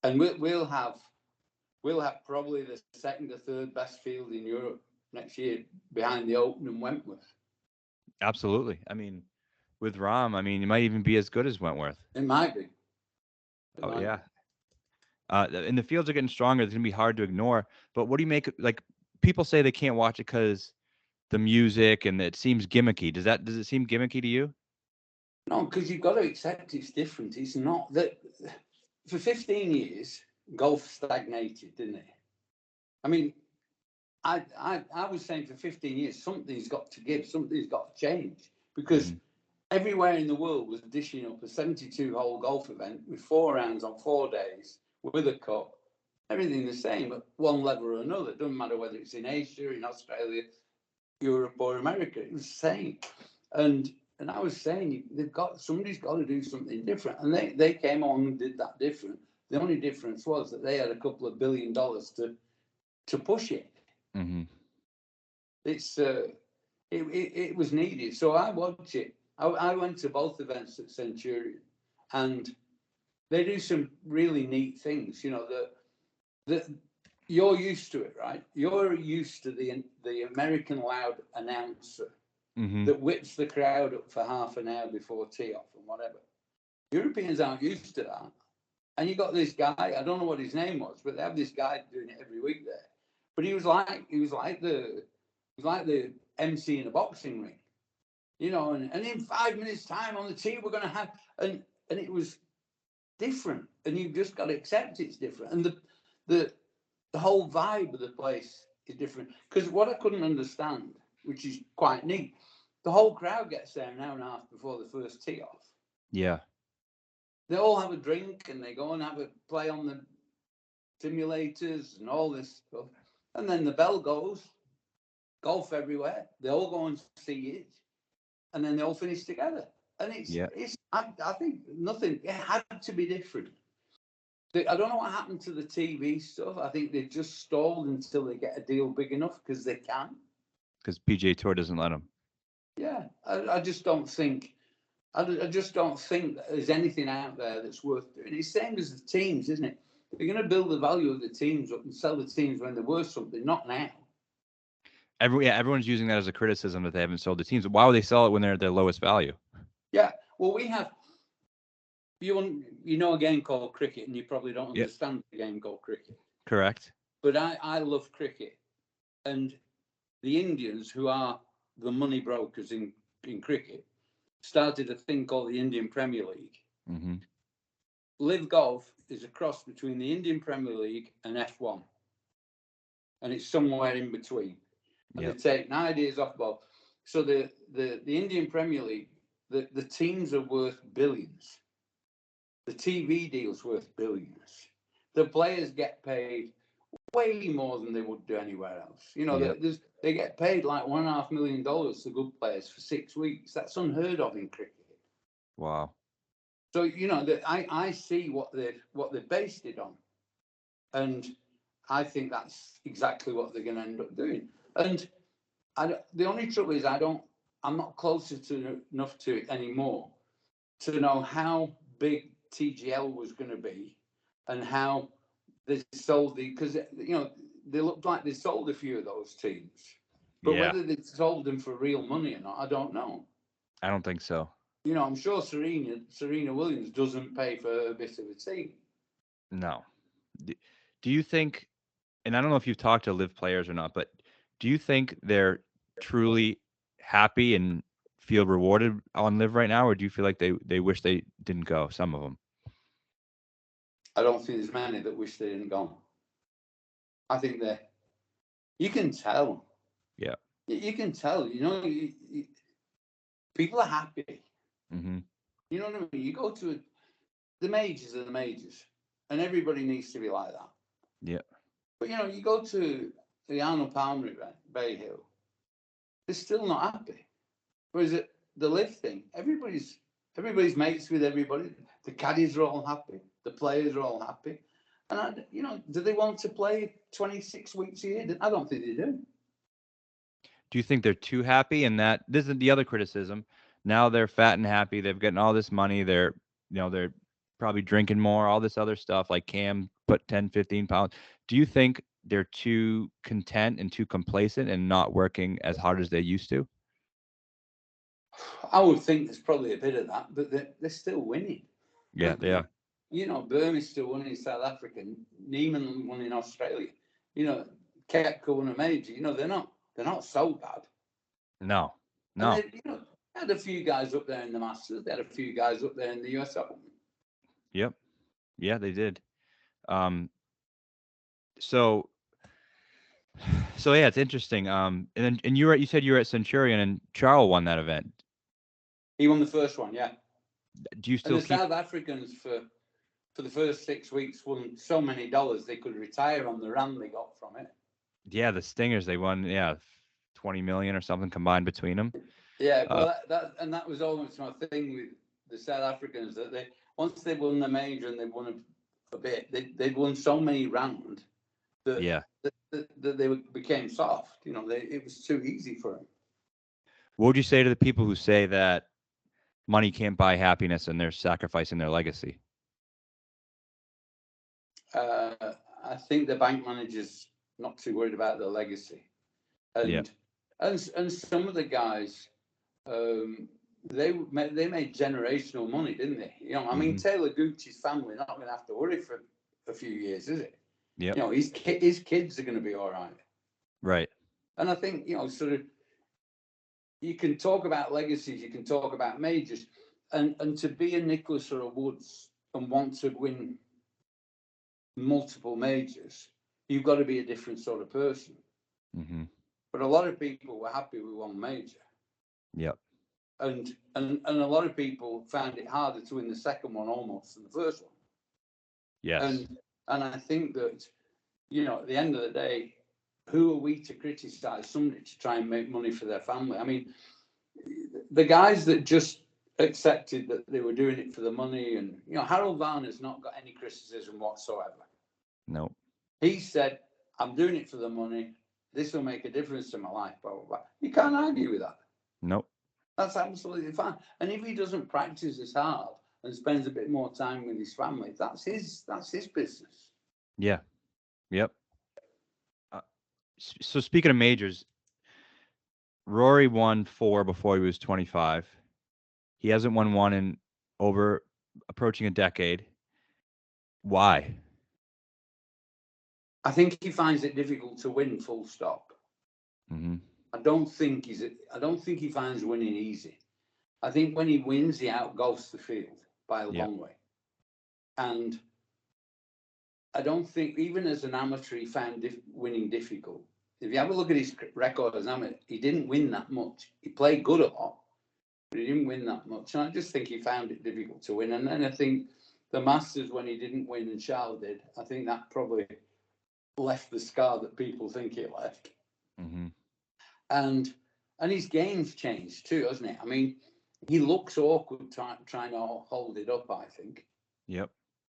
And we'll have probably the second or third best field in Europe next year behind the Open and Wentworth. Absolutely. I mean, with Rahm, I mean, it might even be as good as Wentworth. It might be. Oh yeah. And the fields are getting stronger. It's gonna be hard to ignore. But what do you make? Like, people say they can't watch it because the music and it seems gimmicky. Does it seem gimmicky to you? No, because you've got to accept it's different. It's not that for 15 years, golf stagnated, didn't it? I mean, I was saying for 15 years, something's got to give, something's got to change, because everywhere in the world was dishing up a 72-hole golf event with 4 rounds on 4 days with a cup, everything the same at one level or another. It doesn't matter whether it's in Asia, in Australia, Europe, or America. It was the same. And I was saying, somebody's got to do something different. And they came on and did that different. The only difference was that they had a couple of $1 billion to push it. Mm-hmm. It was needed. So I watched it. I went to both events at Centurion, and they do some really neat things. You know, that you're used to it, right? You're used to the American loud announcer that whips the crowd up for half an hour before tee off and whatever. Europeans aren't used to that. And you got this guy, I don't know what his name was, but they have this guy doing it every week there. But he was like the MC in a boxing ring, you know, and in 5 minutes' time on the tee we're gonna have, and it was different, and you've just got to accept it's different. And the whole vibe of the place is different. Because what I couldn't understand, which is quite neat, the whole crowd gets there an hour and a half before the first tee off. Yeah. They all have a drink and they go and have a play on the simulators and all this stuff. And then the bell goes, golf everywhere. They all go and see it. And then they all finish together. And I think nothing, it had to be different. I don't know what happened to the TV stuff. I think they just stalled until they get a deal big enough, because they can. Because PGA Tour doesn't let them. Yeah, I just don't think. I just don't think that there's anything out there that's worth doing. It's the same as the teams, isn't it? They're going to build the value of the teams up and sell the teams when they're worth something, not now. Everyone's using that as a criticism that they haven't sold the teams. Why would they sell it when they're at their lowest value? Yeah, well, we have. You know a game called cricket, and you probably don't understand the game called cricket. Correct. But I love cricket, and the Indians, who are the money brokers in cricket, started a thing called the Indian Premier League. Mm-hmm. Live Golf is a cross between the Indian Premier League and F1, and it's somewhere in between. And they're taking ideas off both. So the Indian Premier League, the teams are worth billions. The TV deal's worth billions. The players get paid way more than they would do anywhere else. You know, they get paid like $1.5 million to good players for 6 weeks. That's unheard of in cricket. Wow. So, you know, I see what they based it on. And I think that's exactly what they're going to end up doing. And the only trouble is I'm not closer enough to it anymore to know how big TGL was going to be and how they sold because, you know, they looked like they sold a few of those teams. But whether they sold them for real money or not, I don't know. I don't think so. You know, I'm sure Serena Williams doesn't pay for a bit of a team. No. Do you think, and I don't know if you've talked to live players or not, but do you think they're truly happy and feel rewarded on live right now, or do you feel like they wish they didn't go, some of them? I don't think there's many that wish they didn't go. I think you can tell. Yeah. You can tell, you know, people are happy. Mm-hmm. You know what I mean? You go to the majors are the majors, and everybody needs to be like that. Yeah. But, you know, you go to the Arnold Palmer event, Bay Hill, they're still not happy. Whereas at the live thing, everybody's mates with everybody. The caddies are all happy. The players are all happy. And do they want to play 26 weeks a year? I don't think they do. Do you think they're too happy? And that this is the other criticism. Now they're fat and happy. They've gotten all this money. They're probably drinking more, all this other stuff like Cam put 10, 15 pounds. Do you think they're too content and too complacent and not working as hard as they used to? I would think there's probably a bit of that, but they're still winning. Yeah, they are. Burmese still won in South Africa. Neiman won in Australia. Koepka won a major. They're not so bad. No. And they had a few guys up there in the Masters. They had a few guys up there in the US Open. Yep. Yeah, they did. So yeah, it's interesting. And you said you were at Centurion and Charles won that event. He won the first one, yeah. Do you still and the South Africans for the first 6 weeks won so many dollars they could retire on the run they got from it. Yeah, the Stingers, they won 20 million or something combined between them. Yeah, well that was almost my thing with the South Africans, that they once they won the major and they won a bit, they'd won so many rounds that they became soft. It was too easy for them. What would you say to the people who say that money can't buy happiness and they're sacrificing their legacy? I think the bank manager's not too worried about their legacy, and some of the guys, they made generational money, didn't they? I mean, Taylor Gooch's family not going to have to worry for a few years, is it? Yeah. His kids are going to be all right. Right. And I think sort of, you can talk about legacies, you can talk about majors, and to be a Nicklaus or a Woods and want to win multiple majors, you've got to be a different sort of person. Mm-hmm. But a lot of people were happy with one major. Yep. And a lot of people found it harder to win the second one almost than the first one. Yes. And I think that, at the end of the day, who are we to criticize somebody to try and make money for their family? I mean, the guys that just accepted that they were doing it for the money, and Harold Varner's not got any criticism whatsoever. No. He said, I'm doing it for the money. This will make a difference to my life, blah, blah, blah. You can't argue with that. Nope. That's absolutely fine. And if he doesn't practice as hard and spends a bit more time with his family, that's his business. Yeah. Yep. So speaking of majors, Rory won 4 before he was 25. He hasn't won one in approaching a decade. Why? I think he finds it difficult to win, full stop. Mm-hmm. I don't think he finds winning easy. I think when he wins, he outgolfs the field by a long way. And I don't think, even as an amateur, he found winning difficult. If you have a look at his record as an amateur, he didn't win that much. He played good a lot, but he didn't win that much. And I just think he found it difficult to win. And then I think the Masters, when he didn't win and Charles did, I think that probably left the scar that people think it left. Mm-hmm. And his game's changed too, hasn't it? I mean, he looks awkward trying to hold it up, I think. Yep.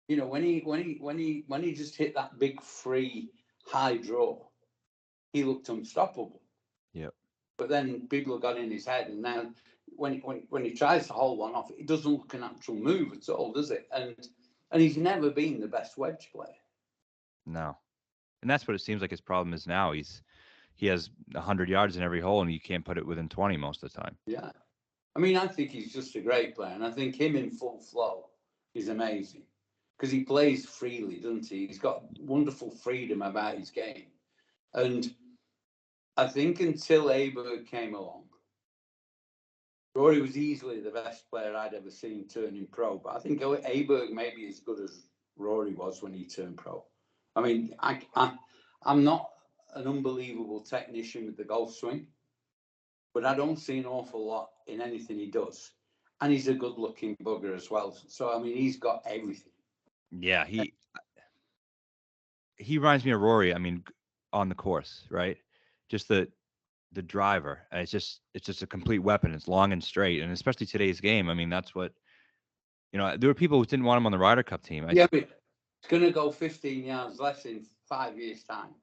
When he just hit that big free high draw, he looked unstoppable. Yep. But then people have got in his head, and now when he tries to hold one off, it doesn't look a natural move at all, does it? And he's never been the best wedge player. No. And that's what it seems like his problem is now. He has 100 yards in every hole, and you can't put it within 20 most of the time. Yeah. I mean, I think he's just a great player, and I think him in full flow is amazing because he plays freely, doesn't he? He's got wonderful freedom about his game. And I think until Aberg came along, Rory was easily the best player I'd ever seen turning pro. But I think Aberg may be as good as Rory was when he turned pro. I mean, I'm not an unbelievable technician with the golf swing, but I don't see an awful lot in anything he does. And he's a good-looking bugger as well. So, I mean, he's got everything. Yeah, he reminds me of Rory, I mean, on the course, right? Just the driver. It's just a complete weapon. It's long and straight. And especially today's game, I mean, that's what, there were people who didn't want him on the Ryder Cup team. But It's going to go 15 yards less in 5 years' time.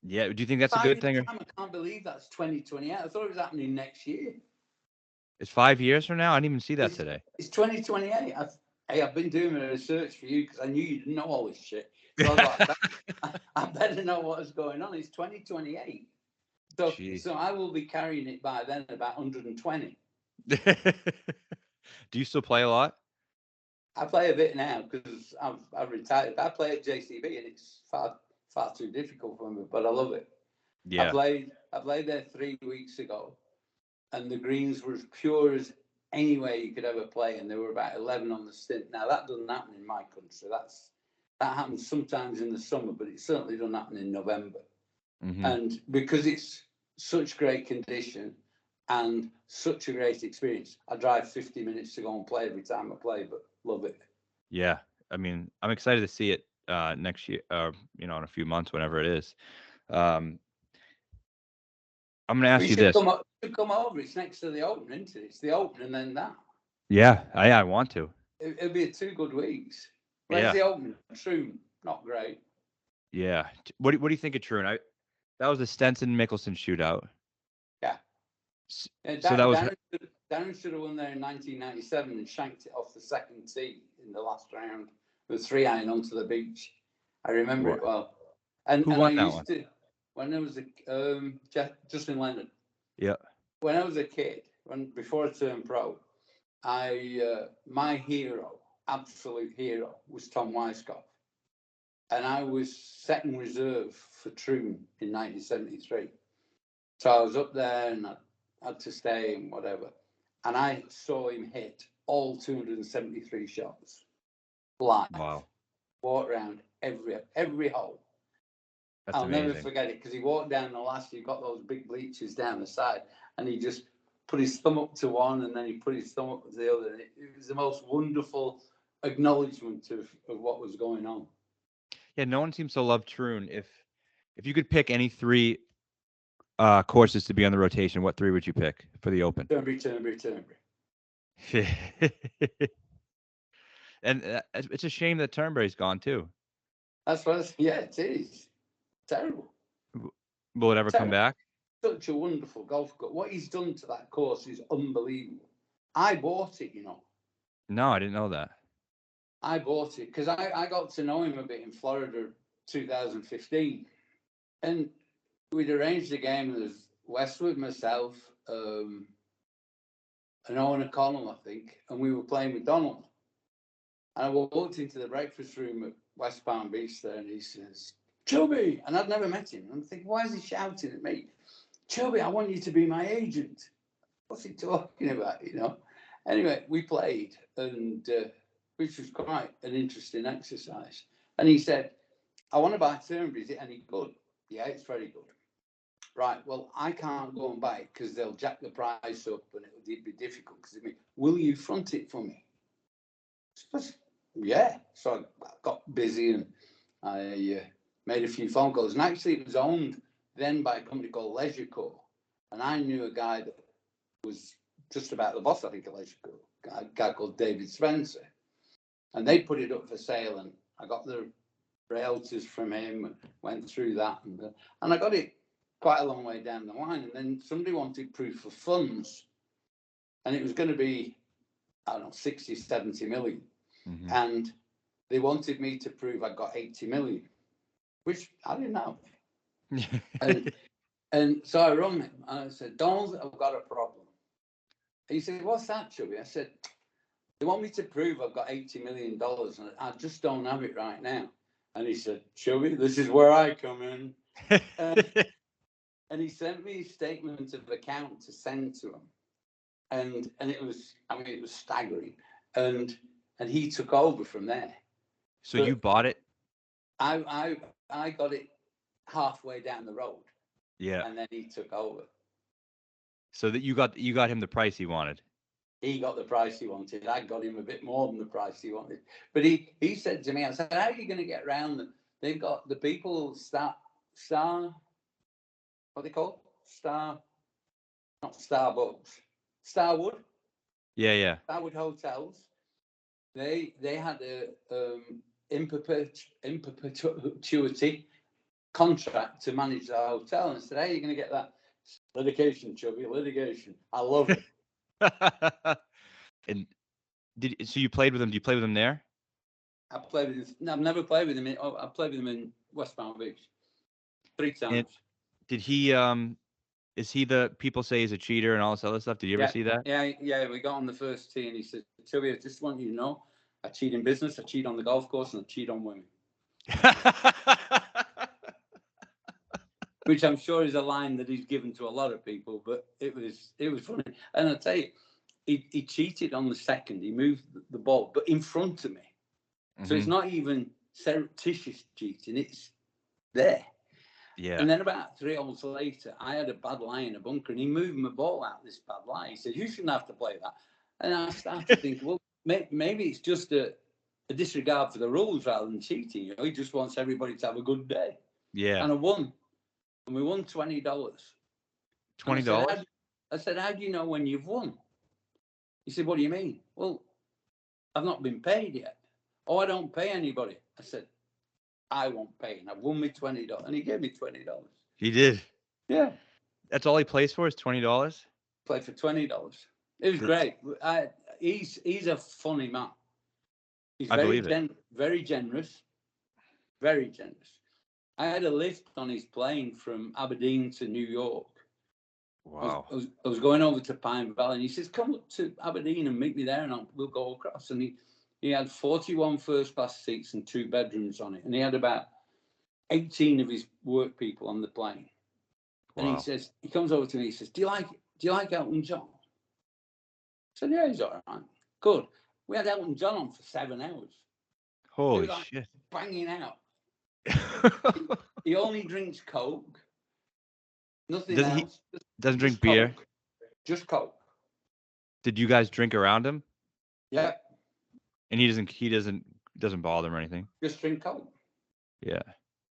Yeah. Do you think that's a 5 good years' thing? Or time, I can't believe that's 2028. I thought it was happening next year. it's 5 years from now? I didn't even see that today. It's 2028. I've been doing my research for you because I knew you didn't know all this shit. So I thought, I better know what's going on. It's 2028. So I will be carrying it by then about 120. Do you still play a lot? I play a bit now because I've retired. I play at JCB and it's far too difficult for me, but I love it. Yeah. I played there 3 weeks ago, and the greens were as pure as any way you could ever play, and there were about 11 on the stint. Now that doesn't happen in my country. That happens sometimes in the summer, but it certainly doesn't happen in November. Mm-hmm. And because it's such great condition and such a great experience, I drive 50 minutes to go and play every time I play, but love it. Yeah. I mean, I'm excited to see it next year, in a few months, whenever it is. I'm going to ask you this. Come over. It's next to the Open, isn't it? It's the Open and then that. Yeah, I want to. It'll be 2 good weeks. Yeah. Where's the Open? True, not great. Yeah. What do you think of Troon? That was the Stenson Mickelson shootout. Yeah. So that was Darren should have won there in 1997 and shanked it off the second tee in the last round with 3-iron onto the beach. I remember it well. And who won I that used one? to, when I was Justin Leonard. Yeah. When I was a kid, before I turned pro, my hero, absolute hero, was Tom Weiskopf. And I was second reserve for Troon in 1973. So I was up there and I had to stay and whatever. And I saw him hit all 273 shots live. Wow. Walk around every hole. That's amazing. Never forget it because he walked down the last, you've got those big bleachers down the side, and he just put his thumb up to one and then he put his thumb up to the other. It was the most wonderful acknowledgement of what was going on. Yeah, no one seems to love Troon. If you could pick any 3 courses to be on the rotation, what 3 would you pick for the Open? Turnberry. And it's a shame that Turnberry's gone too. That's what. Yeah, it is terrible. Will it ever come back? Such a wonderful golf course. What he's done to that course is unbelievable. I bought it, No, I didn't know that. I bought it because I got to know him a bit in Florida 2015. And we'd arranged the game. There's Westwood, myself, and Owen O'Connell, I think, and we were playing with Donald. And I walked into the breakfast room at West Palm Beach there, and he says, "Chubby," and I'd never met him. And I'm thinking, why is he shouting at me? "Chubby, I want you to be my agent." What's he talking about, Anyway, we played, and which was quite an interesting exercise. And he said, "I want to buy Turnberry. Is it any good?" "Yeah, it's very good." "Right, well, I can't go and buy it because they'll jack the price up and it'll be difficult. Will you front it for me?" Yeah. So I got busy and I made a few phone calls. And actually, it was owned then by a company called Leisure Corps. And I knew a guy that was just about the boss, I think, of Leisure Corps, a guy called David Spencer. And they put it up for sale. And I got the realtors from him and went through that. And I got it quite a long way down the line. And then somebody wanted proof of funds. And it was going to be, 60, 70 million. Mm-hmm. And they wanted me to prove I got 80 million, which I didn't have. and so I rung him and I said, "Donald, I've got a problem." He said, "What's that, Chubby?" I said, "They want me to prove I've got $80 million and I just don't have it right now." And he said, "Chubby, this is where I come in." And he sent me a statement of account to send to him. And it was staggering. And he took over from there. So you bought it? I got it halfway down the road. Yeah. And then he took over. So that you got him the price he wanted. He got the price he wanted. I got him a bit more than the price he wanted. But he said to me, I said, "How are you going to get around them? They've got the people Star what they call not Starbucks, Starwood." Yeah. Starwood Hotels. They had in perpetuity contract to manage the hotel. And I said, "How are you going to get that?" Litigation, Chubby, litigation. I love it. And so you played with him? Do you play with him there? I played with him. No, I've never played with him. I played with him in West Palm Beach 3 times. And did he? Is he the people say he's a cheater and all this other stuff? Did you ever see that? Yeah. We got on the first tee and he said, "Chubby, I just want you to know, I cheat in business, I cheat on the golf course, and I cheat on women." Which I'm sure is a line that he's given to a lot of people, but it was funny. And I tell you, he cheated on the second. He moved the ball, but in front of me. So it's not even surreptitious cheating. It's there. Yeah. And then about 3 holes later, I had a bad lie in a bunker, and he moved my ball out this bad lie. He said, "You shouldn't have to play that." And I started to think, well, maybe it's just a disregard for the rules rather than cheating. You know, he just wants everybody to have a good day. Yeah. And I won. And we won $20. $20? I said, "How do you know when you've won?" He said, "What do you mean?" "Well, I've not been paid yet." "Oh, I don't pay anybody." I said, "I won't pay, and I've won me $20." And he gave me $20. He did? Yeah. That's all he plays for is $20? Played for $20. It was great. He's a funny man. He's very generous. Very generous. I had a lift on his plane from Aberdeen to New York. Wow. I was going over to Pine Valley, and he says, "Come up to Aberdeen and meet me there, and we'll go across." And he had 41 first-class seats and 2 bedrooms on it, and he had about 18 of his work people on the plane. Wow. And he comes over to me, he says, Do you like Elton John?" I said, "Yeah, he's all right." "Good." We had Elton John on for 7 hours. Holy shit. Banging out. He only drinks Coke. Nothing else. Doesn't drink beer? Coke. Just Coke. Did you guys drink around him? Yeah. And he doesn't bother him or anything? Just drink Coke. Yeah.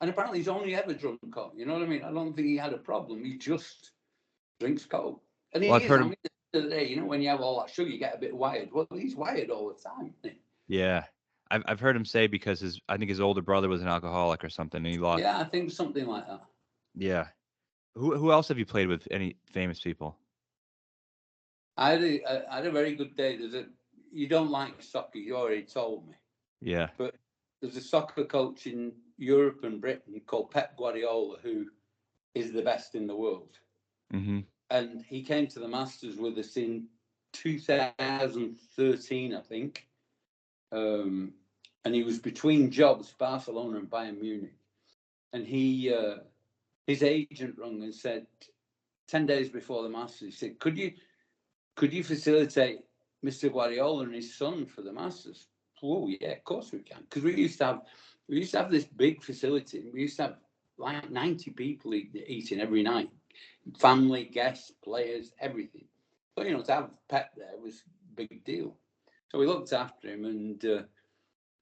And apparently he's only ever drunk Coke. You know what I mean? I don't think he had a problem. He just drinks Coke. And I've heard him. At the end of the day, you know, when you have all that sugar, you get a bit wired. Well, he's wired all the time, isn't he? Yeah. I've heard him say because I think his older brother was an alcoholic or something, and he lost. Yeah, I think something like that. Yeah. Who else have you played with? Any famous people? I had a very good day. You don't like soccer, you already told me. Yeah. But there's a soccer coach in Europe and Britain called Pep Guardiola, who is the best in the world. Mm-hmm. And he came to the Masters with us in 2013, I think. And he was between jobs, Barcelona and Bayern Munich. And his agent rang and said, 10 days before the Masters, he said, could you facilitate Mr. Guardiola and his son for the Masters? Oh, yeah, of course we can. Because we used to have this big facility. We used to have like 90 people eating every night. Family, guests, players, everything. So, you know, to have Pep there was a big deal. So we looked after him, and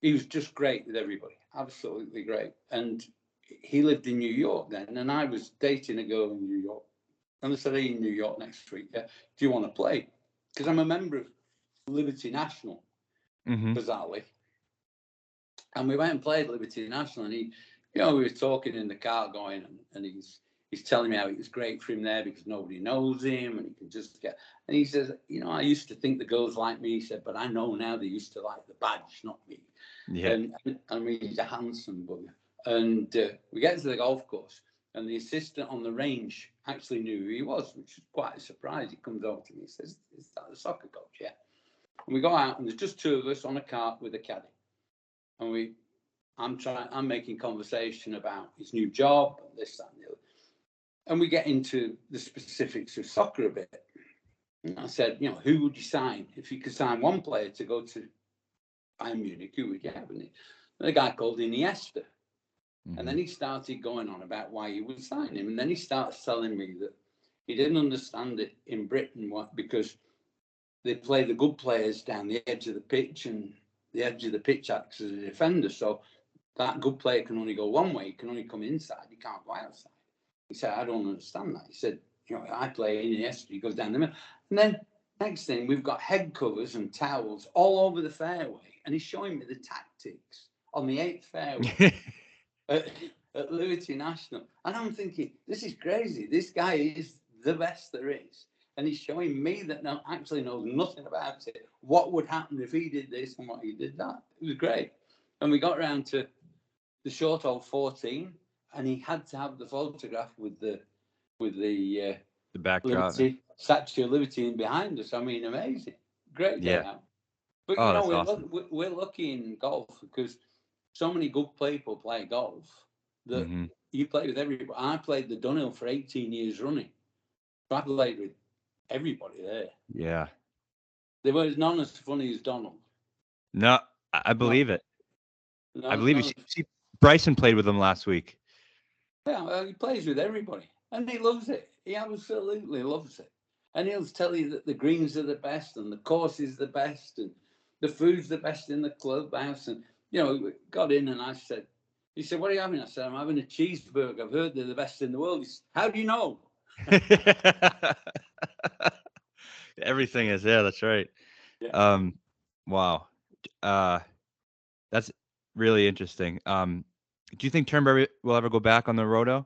he was just great with everybody. Absolutely great. And he lived in New York then, and I was dating a girl in New York. And I said, "Hey, in New York next week, yeah, do you want to play?" Because I'm a member of Liberty National, bizarrely. And we went and played Liberty National, and we were talking in the car going, and he's telling me how it was great for him there because nobody knows him, and he can just get. And he says, "I used to think the girls liked me," he said, "but I know now they used to like the badge, not me." Yeah. And I mean, he's a handsome bugger. And we get to the golf course, and the assistant on the range actually knew who he was, which was quite a surprise. He comes over to me and says, "Is that the soccer coach?" "Yeah." And we go out, and there's just 2 of us on a cart with a caddy. And I'm making conversation about his new job, and this, that, and the other. And we get into the specifics of soccer a bit. And I said, who would you sign? If you could sign one player to go to Bayern Munich, who would you have? And the guy called Iniesta. And then he started going on about why he would sign him. And then he starts telling me that he didn't understand it in Britain because they play the good players down the edge of the pitch, and the edge of the pitch acts as a defender. So that good player can only go one way. He can only come inside. He can't go outside. He said, "I don't understand that." He said, "I play Iniesta. He goes down the middle." And then next thing, we've got head covers and towels all over the fairway. And he's showing me the tactics on the 8th fairway at Liberty National. And I'm thinking, this is crazy. This guy is the best there is. And he's showing me that actually knows nothing about it. What would happen if he did this and what he did that? It was great. And we got around to the short hole 14, and he had to have the photograph with the backdrop. Liberty, Statue of Liberty in behind us. I mean, amazing. Great day out. But, you know, awesome. we're lucky in golf because so many good people play golf that you play with everybody. I played the Dunhill for 18 years running. So I played with everybody there. Yeah. There was none as funny as Donald. No, I believe it. No, I believe you. See, Bryson played with him last week. Yeah, he plays with everybody. And he loves it. He absolutely loves it. And he'll tell you that the greens are the best and the course is the best and the food's the best in the clubhouse. And, you know, we got in and he said, what are you having? I said, I'm having a cheeseburger. I've heard they're the best in the world. He said, how do you know? Everything is, yeah, that's right. Yeah. Wow. That's really interesting. Do you think Turnberry will ever go back on the roto?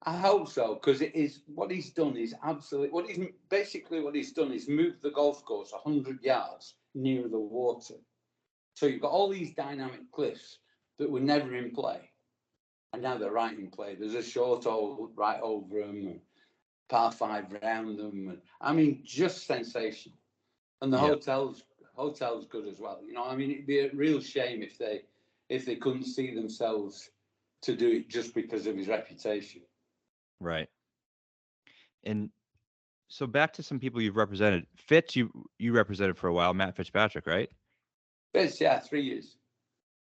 I hope so, because it is what he's done is absolutely what he's done is moved the golf course 100 yards nearer the water. So you've got all these dynamic cliffs that were never in play, and now they're right in play. There's a short hole right over them, and par 5 around them, and I mean, just sensational. And the hotel's good as well. You know, I mean, it'd be a real shame if they couldn't see themselves to do it just because of his reputation. Right. And so back to some people you've represented. Fitz, you represented for a while, Matt Fitzpatrick, right? Fitz, yeah, 3 years.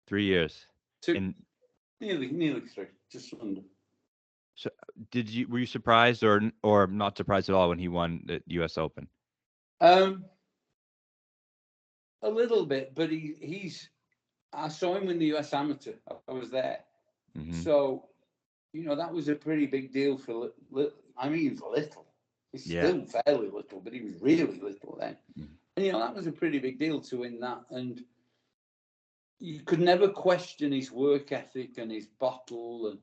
3 years. 2, and nearly 3, just under. So were you surprised or not surprised at all when he won the US Open? A little bit, but I saw him win the US Amateur. I was there. Mm-hmm. So, you know, that was a pretty big deal for, I mean, he was little. He's still fairly little, but he was really little then. Mm-hmm. And, you know, that was a pretty big deal to win that. And you could never question his work ethic and his bottle.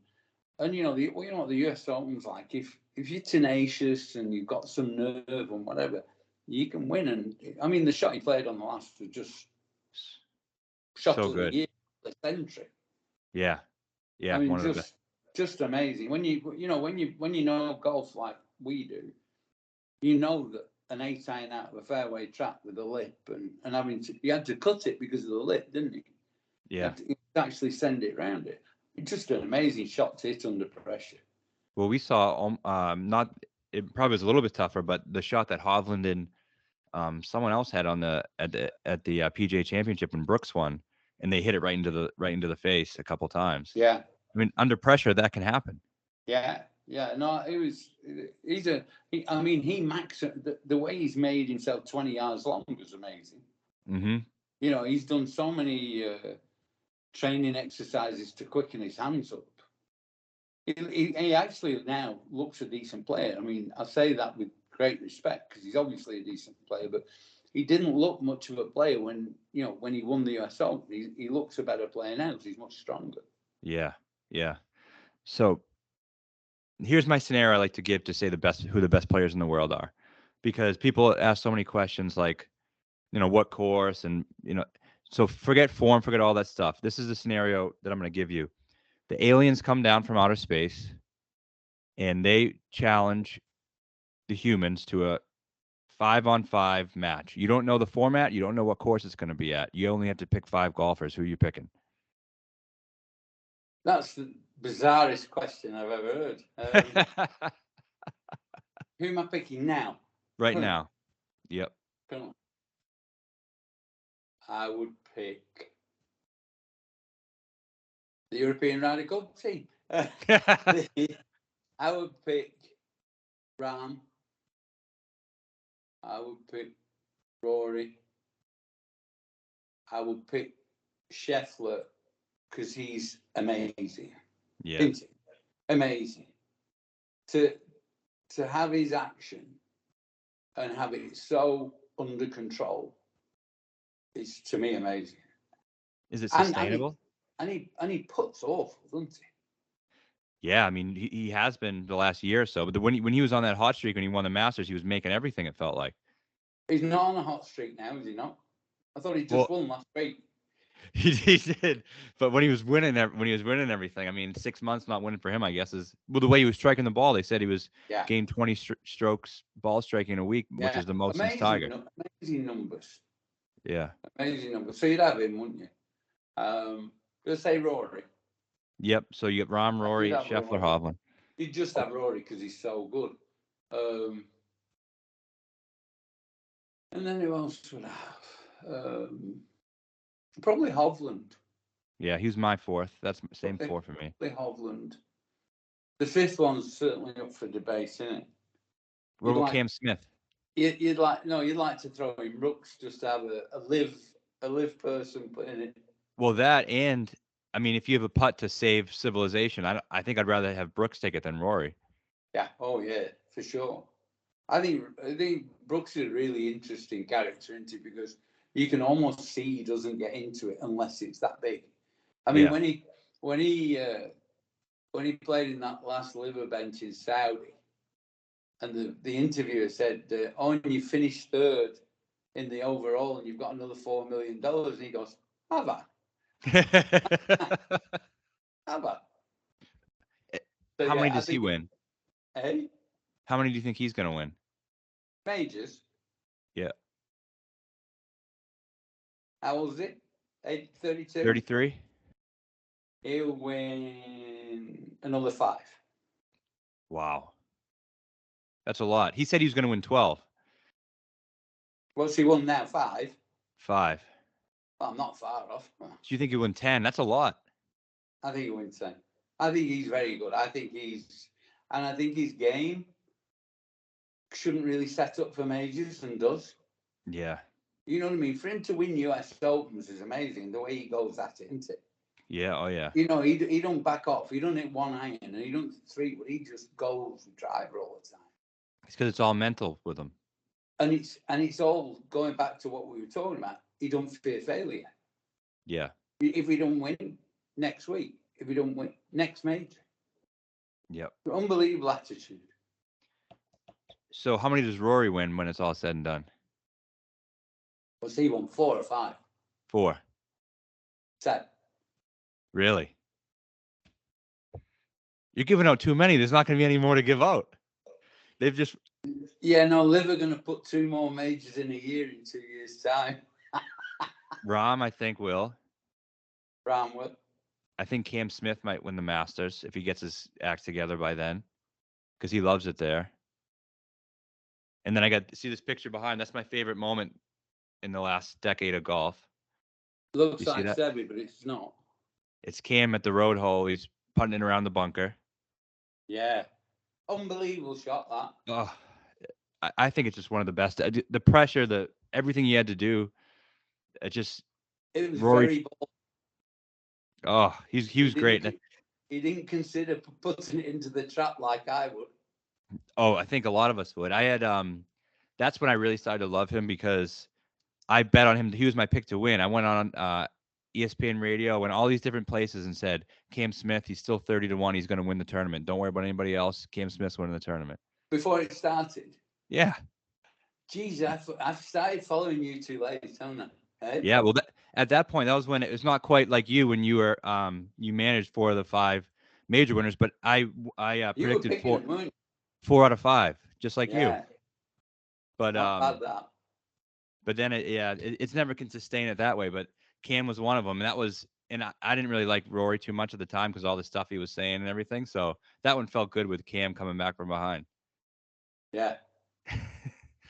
And you know, what the US Open's like. If you're tenacious and you've got some nerve and whatever, you can win. And, I mean, the shot he played on the last was just shot of the year, the century. Yeah. Yeah. I mean, just amazing. When you know golf like we do, you know that an 8-iron out of a fairway trap with a lip and you had to cut it because of the lip, didn't you? Yeah. You had to actually send it around it. It's just an amazing shot to hit under pressure. Well, we saw it probably was a little bit tougher, but the shot that Hovland and someone else had on at the PGA Championship when Brooks won, and they hit it right into the face a couple times. Yeah. I mean, under pressure, that can happen. Yeah. Yeah. No, he maxed the way he's made himself 20 yards long was amazing. Mm-hmm. You know, he's done so many training exercises to quicken his hands up. He actually now looks a decent player. I mean, I say that with great respect because he's obviously a decent player, but he didn't look much of a player when he won the US Open. He looks a better player now because he's much stronger. Yeah, yeah. So here's my scenario I like to give to say who the best players in the world are, because people ask so many questions like, you know, what course and, you know, so forget form, forget all that stuff. This is the scenario that I'm going to give you. The aliens come down from outer space and they challenge the humans to a 5-on-5 match. You don't know the format. You don't know what course it's going to be at. You only have to pick 5 golfers. Who are you picking? That's the bizarrest question I've ever heard. Who am I picking now? Right now. Yep. I would pick the European Ryder Cup team. I would pick Ram. I would pick Rory. I would pick Scheffler because he's amazing. Yeah. Amazing. To have his action and have it so under control is, to me, amazing. Is it sustainable? and he puts awful, doesn't he? Yeah, I mean, he has been the last year or so. But when he was on that hot streak when he won the Masters, he was making everything. It felt like. He's not on a hot streak now, is he not? I thought he just Well, won last week. he did, but when he was winning everything, I mean, 6 months not winning for him, I guess is well the way he was striking the ball. They said he was Yeah, gained 20 strokes ball striking a week, which yeah, is the most since amazing, Tiger. amazing numbers, Yeah. amazing numbers. So you'd have him, wouldn't you? Let's say Rory. Yep. So you get Rahm, You'd Rory, have Scheffler, Rory. Hovland. You'd just have Rory because he's so good. And then who else would I have? Probably Hovland. Yeah, he's my fourth. That's same Probably, four for me. probably Hovland. The fifth one's certainly up for debate, isn't it? What about Cam Smith? You'd like to throw in Brooks just to have a live person put in it. Well, that and I mean, if you have a putt to save civilization, I think I'd rather have Brooks take it than Rory. Yeah. Oh yeah, for sure. I think Brooks is a really interesting character, isn't he? Because you can almost see he doesn't get into it unless it's that big. I mean, Yeah. when he played in that last liver bench in Saudi, and the interviewer said, "Oh, and you finished third in the overall, and you've got another $4 million," and he goes, "Have I? Have I?" So How many yeah, I does he think. win? Hey, How many do you think he's going to win? majors. Yeah. How old is it? 32. 33? He'll win another 5. Wow. That's a lot. He said he was going to win 12. What's he won now? 5. 5. Well, I'm not far off. Do you think he'll win 10? That's a lot. I think he'll win 10. I think he's very good. I think his game shouldn't really set up for majors and does. Yeah. You know what I mean? For him to win US Opens is amazing. The way he goes at it, isn't it? Yeah. Oh, yeah. You know, he don't back off. He don't hit one iron and he don't three, but he just goes with driver all the time. It's because it's all mental with him. And it's all going back to what we were talking about. He don't fear failure. Yeah. If we don't win next week, if we don't win next major. Yep. Unbelievable attitude. So how many does Rory win when it's all said and done? What's he won? 4 or 5? 4. 7. Really? You're giving out too many. There's not going to be any more to give out. They've just. Yeah, no, Liv are going to put 2 more majors in a year in 2 years' time. Rahm, I think, will. Bramwell. I think Cam Smith might win the Masters if he gets his act together by then, because he loves it there. And then I got to see this picture behind. That's my favorite moment in the last decade of golf. Looks You see like that? Seve, but it's not. It's Cam at the road hole. He's putting it around the bunker. Yeah. Unbelievable shot, that. Oh, I think it's just one of the best. The pressure, everything he had to do. It just It was Rory. very bold. Oh, he was great. He didn't consider putting it into the trap like I would. Oh, I think a lot of us would. I had that's when I really started to love him because I bet on him. He was my pick to win. I went on ESPN radio, went all these different places and said, Cam Smith, he's still 30-1. He's going to win the tournament. Don't worry about anybody else. Cam Smith's winning the tournament. Before it started? Yeah. Geez, I've started following you too late, haven't I? Hey? Yeah, well, at that point, that was when it was not quite like you when you were you managed 4 of the 5 major winners, but I You were predicted picking them, weren't you? 4 out of 5, just like you. Yeah. But Not bad, that. But then it's never can sustain it that way. But Cam was one of them, and that was, and I didn't really like Rory too much at the time because all the stuff he was saying and everything. So that one felt good with Cam coming back from behind. Yeah.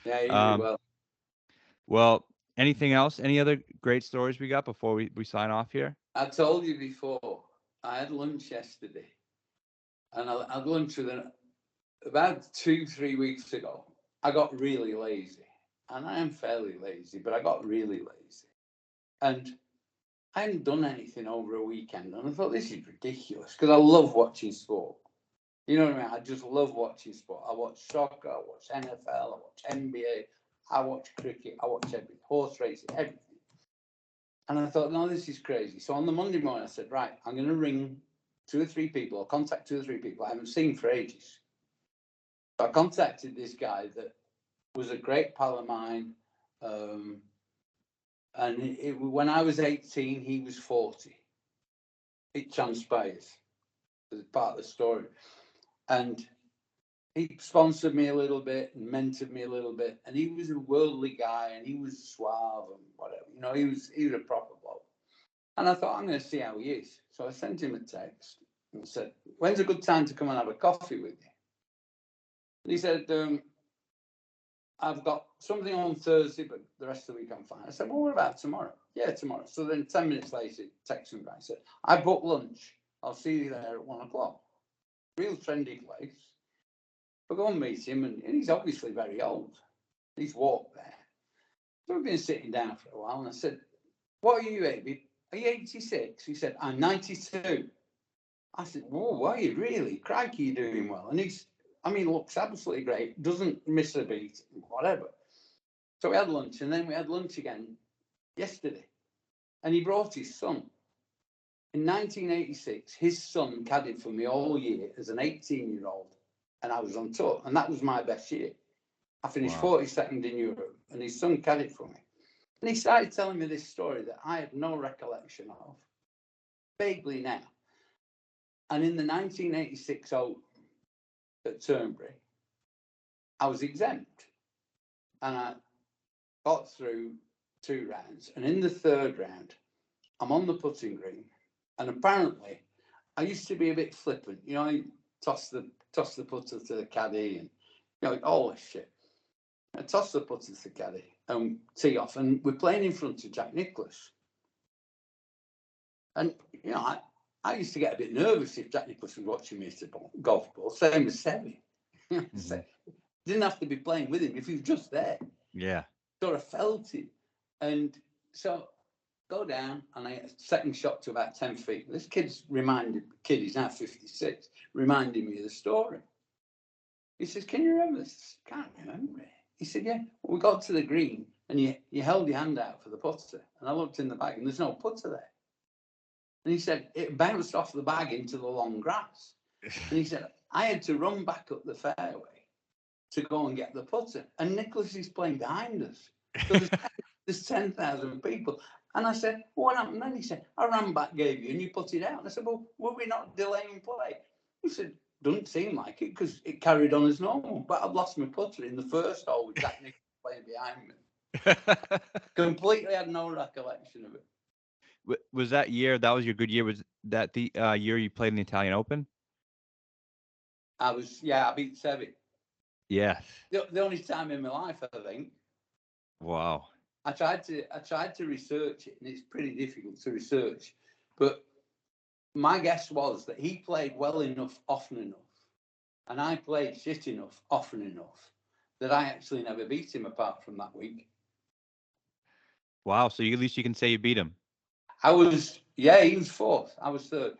Yeah, you did well. Well, anything else? Any other great stories we got before we sign off here? I told you before, I had lunch yesterday, and I had lunch with about 2-3 weeks ago. I got really lazy, and I am fairly lazy, but I got really lazy. And I hadn't done anything over a weekend, and I thought, this is ridiculous, because I love watching sport. You know what I mean? I just love watching sport. I watch soccer, I watch NFL, I watch NBA, I watch cricket, I watch everything, horse racing, everything. And I thought, no, this is crazy. So on the Monday morning, I said, right, I'm going to ring 2 or 3 people, or contact 2 or 3 people I haven't seen for ages. So I contacted this guy that was a great pal of mine. And when I was 18, he was 40. It transpires as part of the story. And he sponsored me a little bit and mentored me a little bit. And he was a worldly guy and he was suave and whatever. You know, he was a proper bloke. And I thought, I'm going to see how he is. So I sent him a text and said, when's a good time to come and have a coffee with you? And he said, I've got something on Thursday, but the rest of the week I'm fine. I said, well, what about tomorrow? Yeah, tomorrow. So then 10 minutes later, he texted me back. I said, I booked lunch. I'll see you there at 1 o'clock. Real trendy place. But go and meet him, and he's obviously very old. He's walked there. So we've been sitting down for a while, and I said, what are you, Abe? Are you 86? He said, I'm 92. I said, whoa, are you really? Crikey, you're doing well. And looks absolutely great, doesn't miss a beat, whatever. So we had lunch, and then we had lunch again yesterday. And he brought his son. In 1986, his son caddied for me all year as an 18-year-old, and I was on tour, and that was my best year. I finished 42nd in Europe, and his son caddied for me. And he started telling me this story that I had no recollection of, vaguely now. And in the 1986 Open at Turnberry, I was exempt. And I got through 2 rounds. And in the 3rd round, I'm on the putting green. And apparently, I used to be a bit flippant. You know, I toss the putter to the caddy and, you know, all this shit. I toss the putter to the caddy and tee off. And we're playing in front of Jack Nicklaus. And, you know, I used to get a bit nervous if Jack Nicklaus was watching me hit a golf ball, same as Seve. Didn't have to be playing with him if he was just there. Yeah. Sort of felt it. And so go down, and I had a second shot to about 10 feet. This he's now 56, reminded me of the story. He says, can you remember this? Can't remember it. He said, yeah. Well, we got to the green, and you held your hand out for the putter. And I looked in the bag, and there's no putter there. And he said, it bounced off the bag into the long grass. And he said, I had to run back up the fairway to go and get the putter. And Nicklaus is playing behind us. So there's 10,000 people. And I said, what happened then? He said, I ran back, gave you, and you put it out. And I said, well, were we not delaying play? He said, doesn't seem like it, because it carried on as normal. But I'd lost my putter in the first hole with Jack Nicklaus playing behind me. Completely had no recollection of it. Was that was your good year? Was that the year you played in the Italian Open? I beat Seve. Yes. The only time in my life, I think. Wow. I tried to research it, and it's pretty difficult to research. But my guess was that he played well enough, often enough, and I played shit enough, often enough, that I actually never beat him apart from that week. Wow. So at least you can say you beat him. He was 4th. I was 3rd.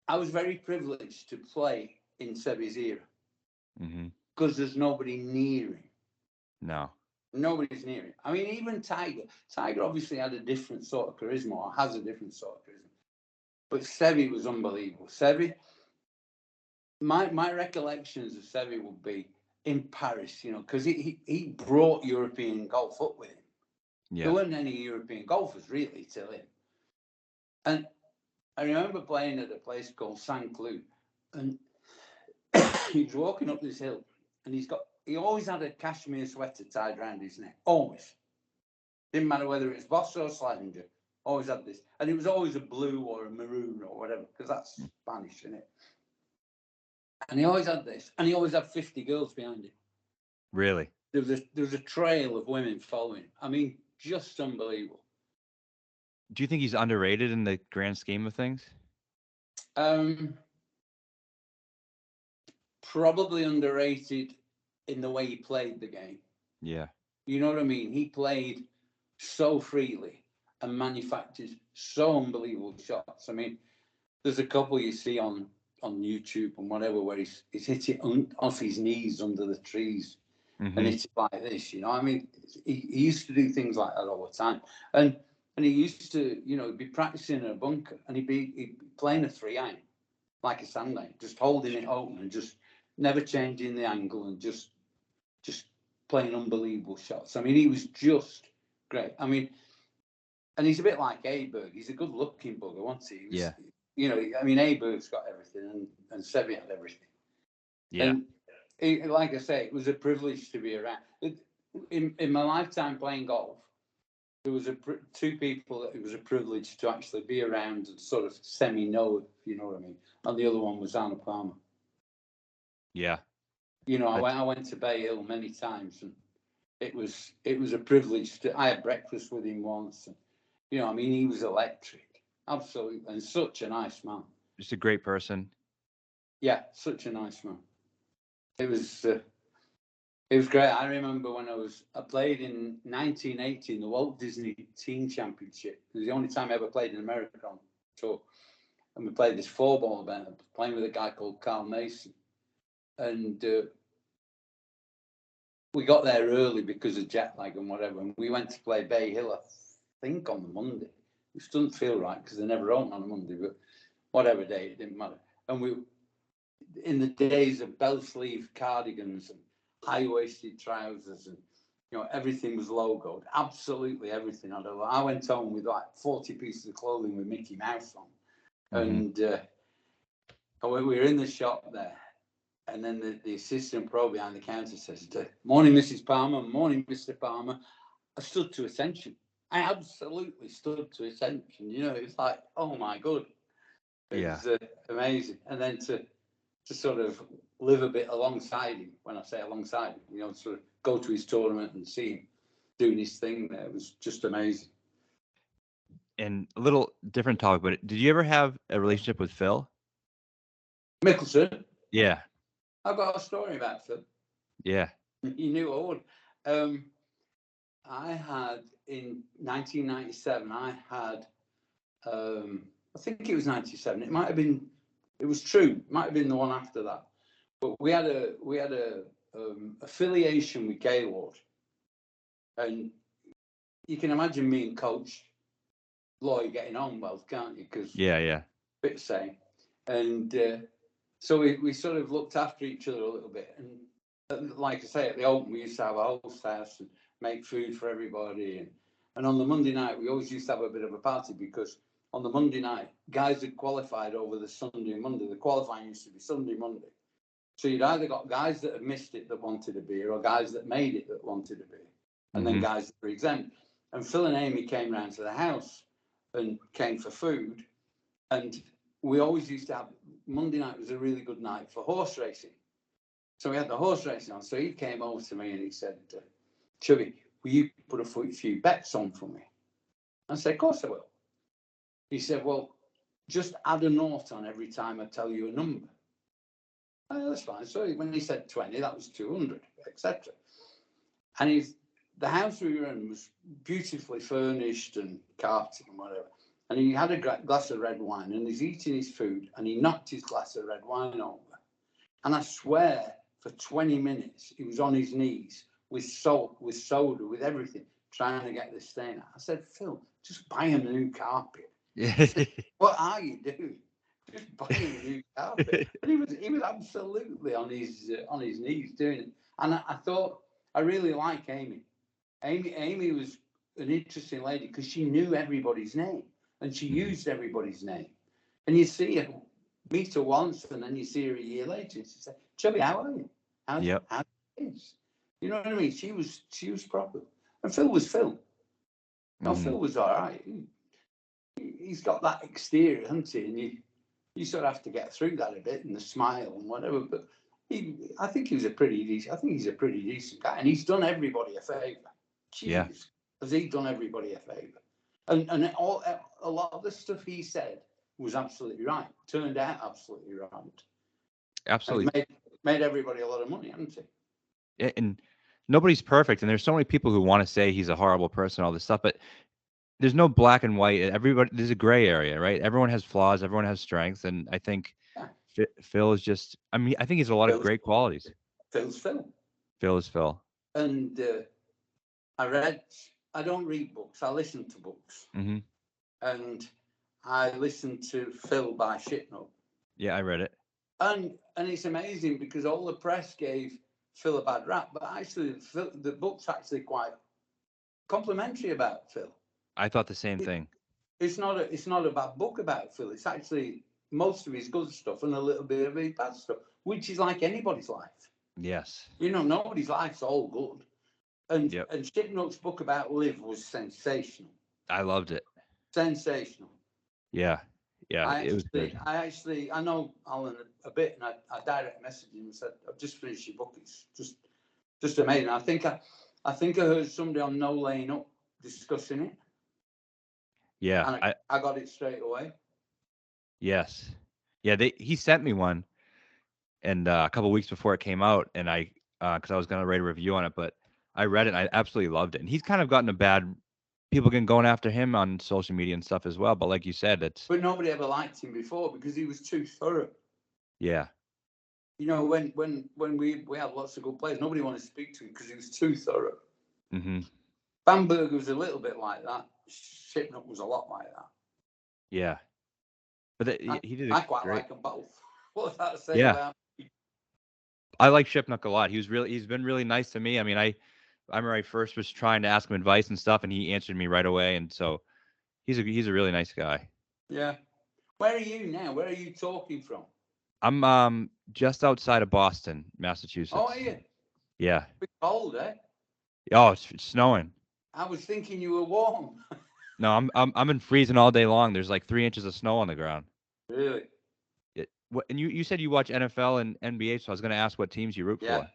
I was very privileged to play in Seve's era because there's nobody near him. No. Nobody's near him. I mean, even Tiger. Tiger obviously had a different sort of charisma, or has a different sort of charisma. But Seve was unbelievable. Seve, my recollections of Seve would be in Paris, you know, because he brought European golf up with him. Yeah. There weren't any European golfers really till him. And I remember playing at a place called Saint Cloud, and he was walking up this hill, and he always had a cashmere sweater tied around his neck, always. Didn't matter whether it was Boss or Slazenger, always had this. And it was always a blue or a maroon or whatever, because that's Spanish, isn't it? And he always had this, and he always had 50 girls behind him. Really? There was a trail of women following him. I mean, just unbelievable. Do you think he's underrated in the grand scheme of things? Probably underrated in the way he played the game. Yeah. You know what I mean? He played so freely and manufactured so unbelievable shots. I mean, there's a couple you see on YouTube and whatever where he's hit it off his knees under the trees and hit it like this, you know. I mean, he used to do things like that all the time. And And he used to, be practicing in a bunker, and he'd be playing a 3-iron, like a sand iron, just holding it open and just never changing the angle and just playing unbelievable shots. I mean, he was just great. I mean, and he's a bit like Aberg. He's a good-looking bugger, wasn't he? Yeah. I mean, Aberg's got everything, and Seve had everything. Yeah. And like I say, it was a privilege to be around. In my lifetime playing golf, there was two people that it was a privilege to actually be around and sort of semi-know, if you know what I mean. And the other one was Arnold Palmer. Yeah. I went to Bay Hill many times, and it was a privilege I had breakfast with him once, and I mean, he was electric, absolutely, and such a nice man. Just a great person. Yeah, such a nice man. It was great. I remember when I played in 1980 in the Walt Disney Teen Championship. It was the only time I ever played in America on tour. And we played this 4-ball event, playing with a guy called Carl Mason. And we got there early because of jet lag and whatever. And we went to play Bay Hill, I think, on the Monday, which doesn't feel right because they never open on a Monday, but whatever day, it didn't matter. And we, in the days of bell sleeve cardigans and high-waisted trousers, and everything was logoed, absolutely everything. I went home with like 40 pieces of clothing with Mickey Mouse on. And we were in the shop there, and then the assistant pro behind the counter says, "Morning, Mrs. Palmer. Morning, Mr. Palmer." I stood to attention. I absolutely stood to attention. It's like, oh my God. It was amazing. And then to sort of live a bit alongside him, when I say alongside him, sort of go to his tournament and see him doing his thing there, it was just amazing. And a little different topic, but did you ever have a relationship with Phil Mickelson? Yeah. I've got a story about Phil. Yeah. You knew I would. I had, in 1997, I think it was 97. It was true. It might have been the one after that. But we had a affiliation with Gaylord, and you can imagine me and Coach Lloyd getting on well, can't you? Because yeah, bit the same, and so we sort of looked after each other a little bit. And like I say, at the Open, we used to have a host house and make food for everybody, and on the Monday night we always used to have a bit of a party, because on the Monday night, guys had qualified over the Sunday and Monday. The qualifying used to be Sunday, Monday. So you'd either got guys that had missed it that wanted a beer, or guys that made it that wanted a beer, and then guys that were exempt. And Phil and Amy came round to the house and came for food. And we always used to have, Monday night was a really good night for horse racing. So we had the horse racing on. So he came over to me and he said, "Chubby, will you put a few bets on for me?" I said, "Of course I will." He said, "Well, just add a nought on every time I tell you a number." Oh, that's fine. So when he said 20, that was 200, etc. And the house we were in was beautifully furnished and carpeted and whatever. And he had a glass of red wine, and he's eating his food, and he knocked his glass of red wine over. And I swear, for 20 minutes, he was on his knees with salt, with soda, with everything, trying to get this stain out. I said, "Phil, just buy him a new carpet." Said, "What are you doing? Just buy him a new carpet." But he was absolutely on his knees doing it. And I thought, I really like Amy. Amy was an interesting lady because she knew everybody's name, and she used everybody's name. And you see her, meet her once, and then you see her a year later, and she said, "Chubby, how are you? How's it?" You know what I mean? She was proper. And Phil was Phil. No, Phil was all right. He's got that exterior, hasn't he? And you sort of have to get through that a bit, and the smile and whatever. But I think he's a pretty decent guy, and he's done everybody a favour. Jeez, has he done everybody a favour? And a lot of the stuff he said was absolutely right. Turned out absolutely right. Absolutely. Made everybody a lot of money, hasn't he? And nobody's perfect, and there's so many people who want to say he's a horrible person, all this stuff, but there's no black and white. There's a gray area, right? Everyone has flaws, everyone has strengths, and I think Phil is just. I mean, I think he's a lot of great qualities. Phil's Phil. Phil is Phil. And I read I don't read books. I listen to books, Mm-hmm. and I listened to Phil by Shitnut. Yeah, I read it. And it's amazing because all the press gave Phil a bad rap, but actually the book's actually quite complimentary about Phil. I thought the same It, thing. it's not a bad book about Phil. It's actually most of his good stuff and a little bit of his bad stuff, which is like anybody's life. Yes. Nobody's life's all good. Yep. And Shipnut's book about Liv was sensational. I loved it. Sensational. Yeah. Yeah. It was good. I know Alan a bit, and I direct messaged him and said, "I've just finished your book. It's just amazing." I think I heard somebody on No Lane Up discussing it. Yeah. And I got it straight away. Yes. Yeah. He sent me one, and a couple weeks before it came out, and because I was gonna write a review on it, but I read it and I absolutely loved it. And he's kind of gotten a bad. People been going after him on social media and stuff as well. But like you said, it's But nobody ever liked him before because he was too thorough. yeah. When we had lots of good players, nobody wanted to speak to him because he was too thorough. Mm-hmm. Bamberger was a little bit like that. Shipnut was a lot like that. Yeah. But he did I quite great. like them both. What's that say Yeah. about? I like Shipnuck a lot. He's been really nice to me. I mean, I remember I first was trying to ask him advice and stuff, and he answered me right away. And so he's a really nice guy. Yeah. Where are you now? Where are you talking from? I'm just outside of Boston, Oh, Massachusetts. are you? Yeah. Bit cold, eh? Oh, it's snowing. I was thinking you were warm. No, I'm in freezing all day long. There's like 3 inches of snow on the ground. Really? And you said you watch NFL and NBA, so I was going to ask what teams you root Yeah. for.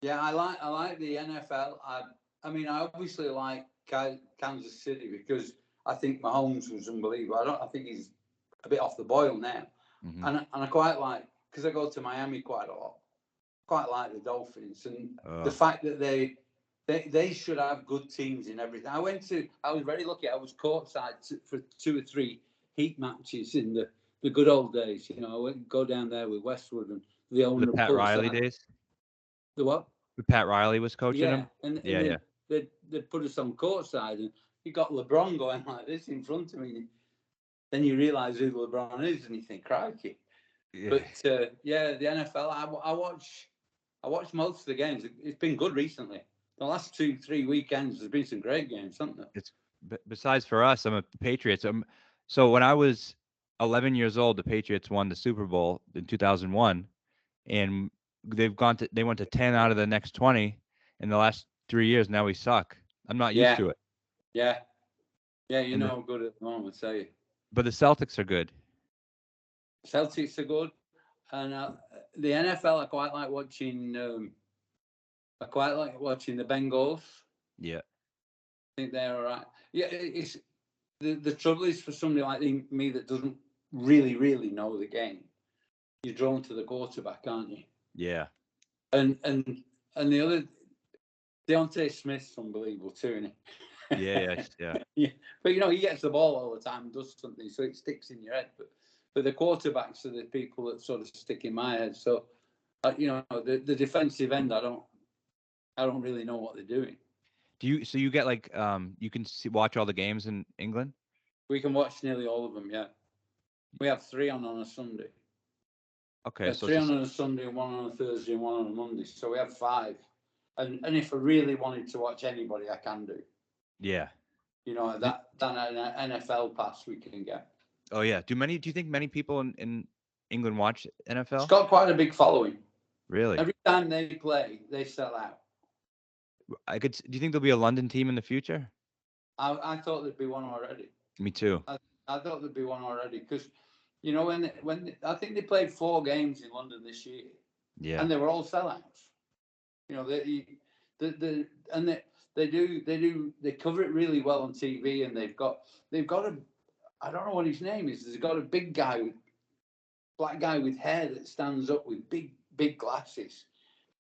Yeah, I like the NFL. I mean, I obviously like Kansas City because I think Mahomes was unbelievable. I think he's a bit off the boil now, Mm-hmm. and I quite like because I go to Miami quite a lot. Quite like the Dolphins and the fact that they should have good teams in everything. I was very lucky. I was courtside for 2 or 3 Heat matches in the good old days. I went go down there with Westwood and the owner The of Pat Riley courtside. days. The what? Pat Riley was coaching Yeah, him. and Yeah, then they'd put us on courtside, and you got LeBron going like this in front of me. Then you realise who LeBron is, and you think, crikey. yeah. But yeah, the NFL, I watch most of the games. It's been good recently. The last 2-3 weekends, there's been some great games, haven't there? It's besides for us, I'm a Patriots. So when I was 11 years old, the Patriots won the Super Bowl in 2001, and they went to 10 out of the next 20 in the last 3 years. Now we suck. I'm not used to it. Yeah. You're And no good at the moment, say you. But the Celtics are good. Celtics are good, and the NFL, I quite like watching. I quite like watching the Bengals. Yeah. I think they're all right. Yeah, it's the trouble is for somebody like me that doesn't really know the game. You're drawn to the quarterback, aren't you? Yeah. And the other Deontay Smith's unbelievable too, isn't he? Yeah. Yeah. But he gets the ball all the time and does something, so it sticks in your head. But the quarterbacks are the people that sort of stick in my head. So the defensive end, I don't really know what they're doing. So you get like you can watch all the games in England? We can watch nearly all of them. Yeah, we have 3 on a Sunday. Okay, so 3 on a Sunday, 1 on a Thursday, and 1 on a Monday. So we have 5. And if I really wanted to watch anybody, I can do. Yeah. That an NFL pass we can get. Oh yeah. Do you think many people in England watch NFL? It's got quite a big following. Really? Every time they play, they sell out. Do you think there'll be a London team in the future? I thought there'd be one already. Me too. I thought there'd be one already because, when I think they played 4 games in London this year, Yeah, and they were all sellouts. They cover it really well on TV, and they've got a, I don't know what his name is. They've got a big black guy with hair that stands up with big glasses,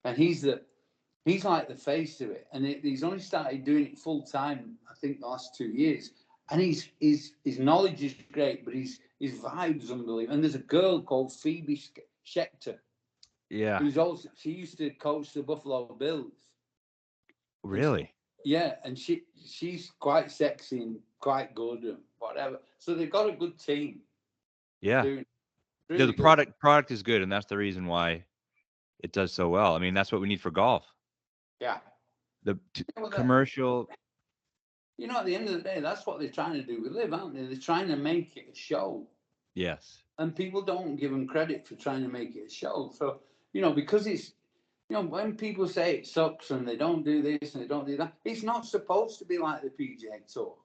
and he's like the face of it. And he's only started doing it full time, I think, the last 2 years. And his knowledge is great, but his vibe's unbelievable. And there's a girl called Phoebe Schechter. yeah. She used to coach the Buffalo Bills. Really? Yeah, and she's quite sexy and quite good and whatever. So they've got a good team Yeah. doing The really good. product is good, and that's the reason why it does so well. I mean, that's what we need for golf. Yeah. The Well, commercial. at the end of the day, that's what they're trying to do with Live, aren't they? They're trying to make it a show. Yes. And people don't give them credit for trying to make it a show. So, because it's, when people say it sucks and they don't do this and they don't do that, it's not supposed to be like the PGA Tour.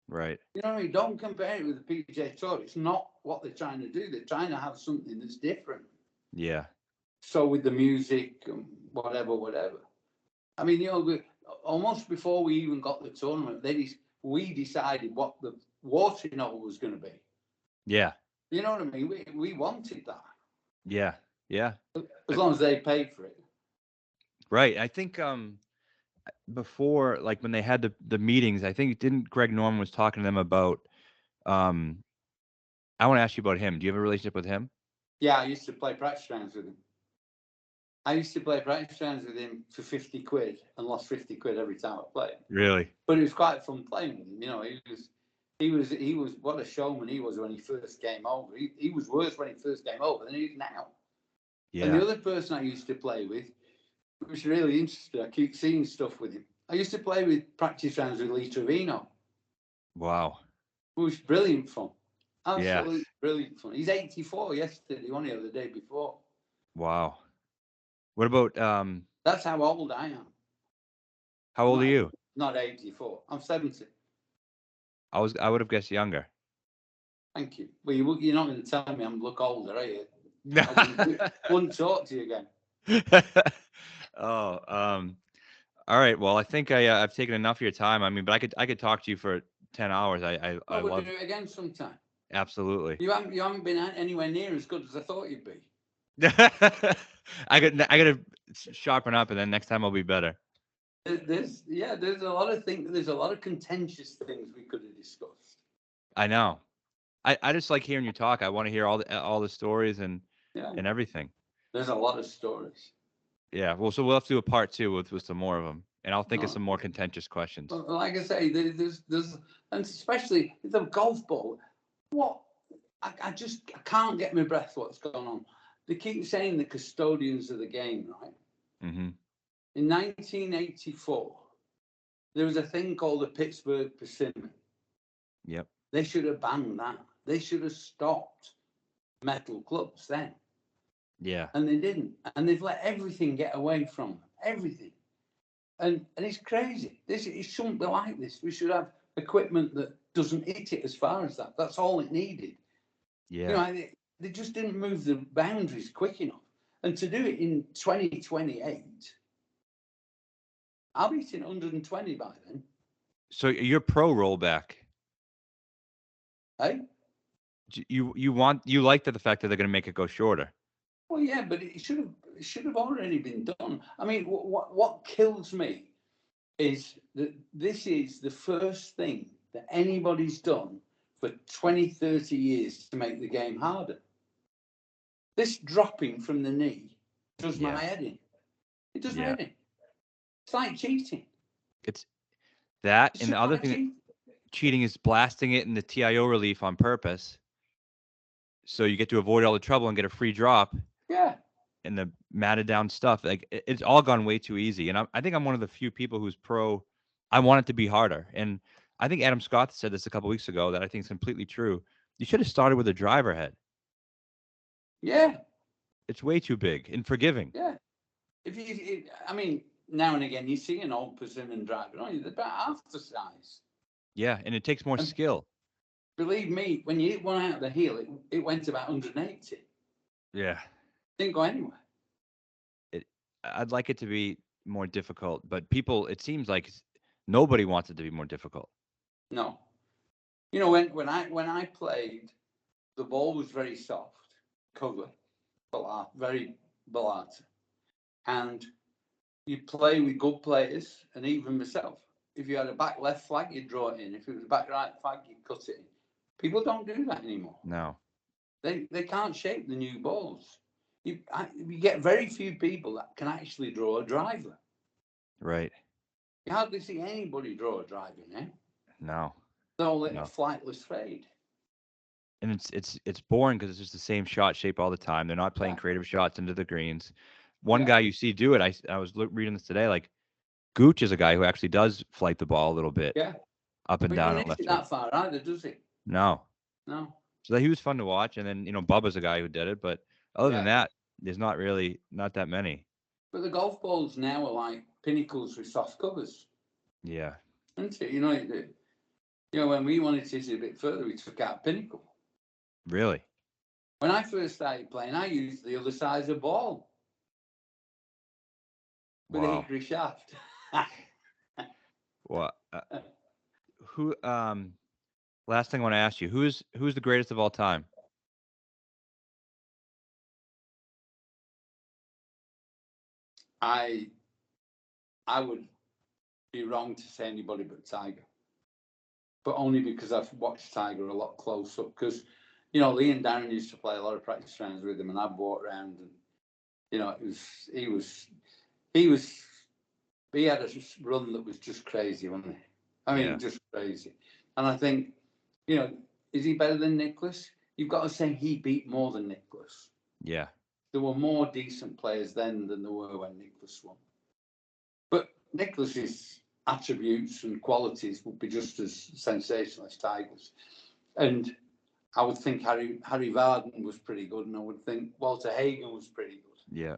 Right. You know what I mean? Don't compare it with the PGA Tour. It's not what they're trying to do. They're trying to have something that's different. Yeah. So with the music and whatever. I mean, almost before we even got the tournament, we decided what the watering hole was going to be. Yeah. You know what I mean? We wanted that. Yeah. Yeah. As long as they paid for it. Right. I think before, like when they had the meetings, I think didn't Greg Norman was talking to them about I want to ask you about him. Do you have a relationship with him? Yeah, I used to play practice rounds with him. I used to play practice rounds with him for 50 quid and lost 50 quid every time I played. Really? But it was quite fun playing with him. He was what a showman he was when he first came over. He was worse when he first came over than he is now. Yeah. And the other person I used to play with, it was really interesting. I keep seeing stuff with him. I used to play with practice rounds with Lee Trevino. Wow. It was brilliant fun. Yeah. Absolutely brilliant fun. He's 84 yesterday, only the day before. Wow. What about That's how old I am. how old are you? Not 84. I'm 70. I would have guessed younger. Thank you. Well, you're not going to tell me I'm look older, are you? I wouldn't talk to you again. Oh, all right. Well, I think I've taken enough of your time. I mean, but I could talk to you for 10 hours. I We'll love. do it again sometime. Absolutely. You haven't been anywhere near as good as I thought you'd be. I gotta sharpen up, and then next time I'll be better. There's a lot of things. There's a lot of contentious things we could have discussed. I know. I just like hearing you talk. I want to hear all the stories and everything. There's a lot of stories. Yeah. Well, so we'll have to do a part 2 with some more of them, and I'll think of some more contentious questions. Well, like I say, there's and especially the golf ball. What I can't get my breath. What's going on? They keep saying the custodians of the game, right? Mm-hmm. In 1984, there was a thing called the Pittsburgh Persimmon. Yep. They should have banned that. They should have stopped metal clubs then. Yeah. And they didn't. And they've let everything get away from them. Everything. And it's crazy. It shouldn't be like this. We should have equipment that doesn't hit it as far as that. That's all it needed. Yeah. They just didn't move the boundaries quick enough. And to do it in 2028, I'll be hitting 120 by then. So you're pro rollback. Hey? You like the fact that they're going to make it go shorter. Well, yeah, but it should have already been done. I mean, what kills me is that this is the first thing that anybody's done for 20, 30 years to make the game harder. This dropping from the knee does my head in. It does my head in. It's like cheating. It's that, It's and the just other like thing, cheating is blasting it in the TIO relief on purpose, so you get to avoid all the trouble and get a free drop. Yeah. And the matted down stuff, like it's all gone way too easy. And I think I'm one of the few people who's pro. I want it to be harder, and I think Adam Scott said this a couple weeks ago that I think is completely true. You should have started with a driver head. Yeah. It's way too big and forgiving. Yeah. I mean, now and again you see an old persimmon driver, don't you? They're about half the size. Yeah, and it takes more skill. Believe me, when you hit one out of the heel, it went about 180. Yeah. Didn't go anywhere. I'd like it to be more difficult, but people, it seems like nobody wants it to be more difficult. No. When I played, the ball was very soft, cover, very balata. And you play with good players, and even myself. If you had a back left flag, you'd draw it in. If it was a back right flag, you'd cut it in. People don't do that anymore. No. They can't shape the new balls. You get very few people that can actually draw a driver. Right. You hardly see anybody draw a drive in there. No, They're all in a no. flightless fade. And it's boring because it's just the same shot shape all the time. They're not playing Yeah. creative shots into the greens. One Yeah. guy you see do it. I was reading this today. Like Gooch is a guy who actually does flight the ball a little bit Yeah. up and But he down don't and hit left it right. that far either, does he? No, No. so he was fun to watch. And then Bubba's a guy who did it. But other than Yeah. that, there's not that many. But the golf balls now are like pinnacles with soft covers, Yeah, isn't it? When we wanted to hit it a bit further, we took out pinnacle. really. When I first started playing, I used the other size of ball with a Wow. hickory shaft. Well, who? Last thing I want to ask you: who's the greatest of all time? I would be wrong to say anybody but Tiger, but only because I've watched Tiger a lot close up. Because Lee and Darren used to play a lot of practice rounds with him, and I've walked around, and he had a run that was just crazy, wasn't he? I mean, Yeah, just crazy. And I think, is he better than Nicholas? You've got to say he beat more than Nicholas. yeah, There were more decent players then than there were when Nicholas won. But Nicholas's attributes and qualities would be just as sensational as Tiger's. And I would think Harry Varden was pretty good, and I would think Walter Hagen was pretty good. yeah.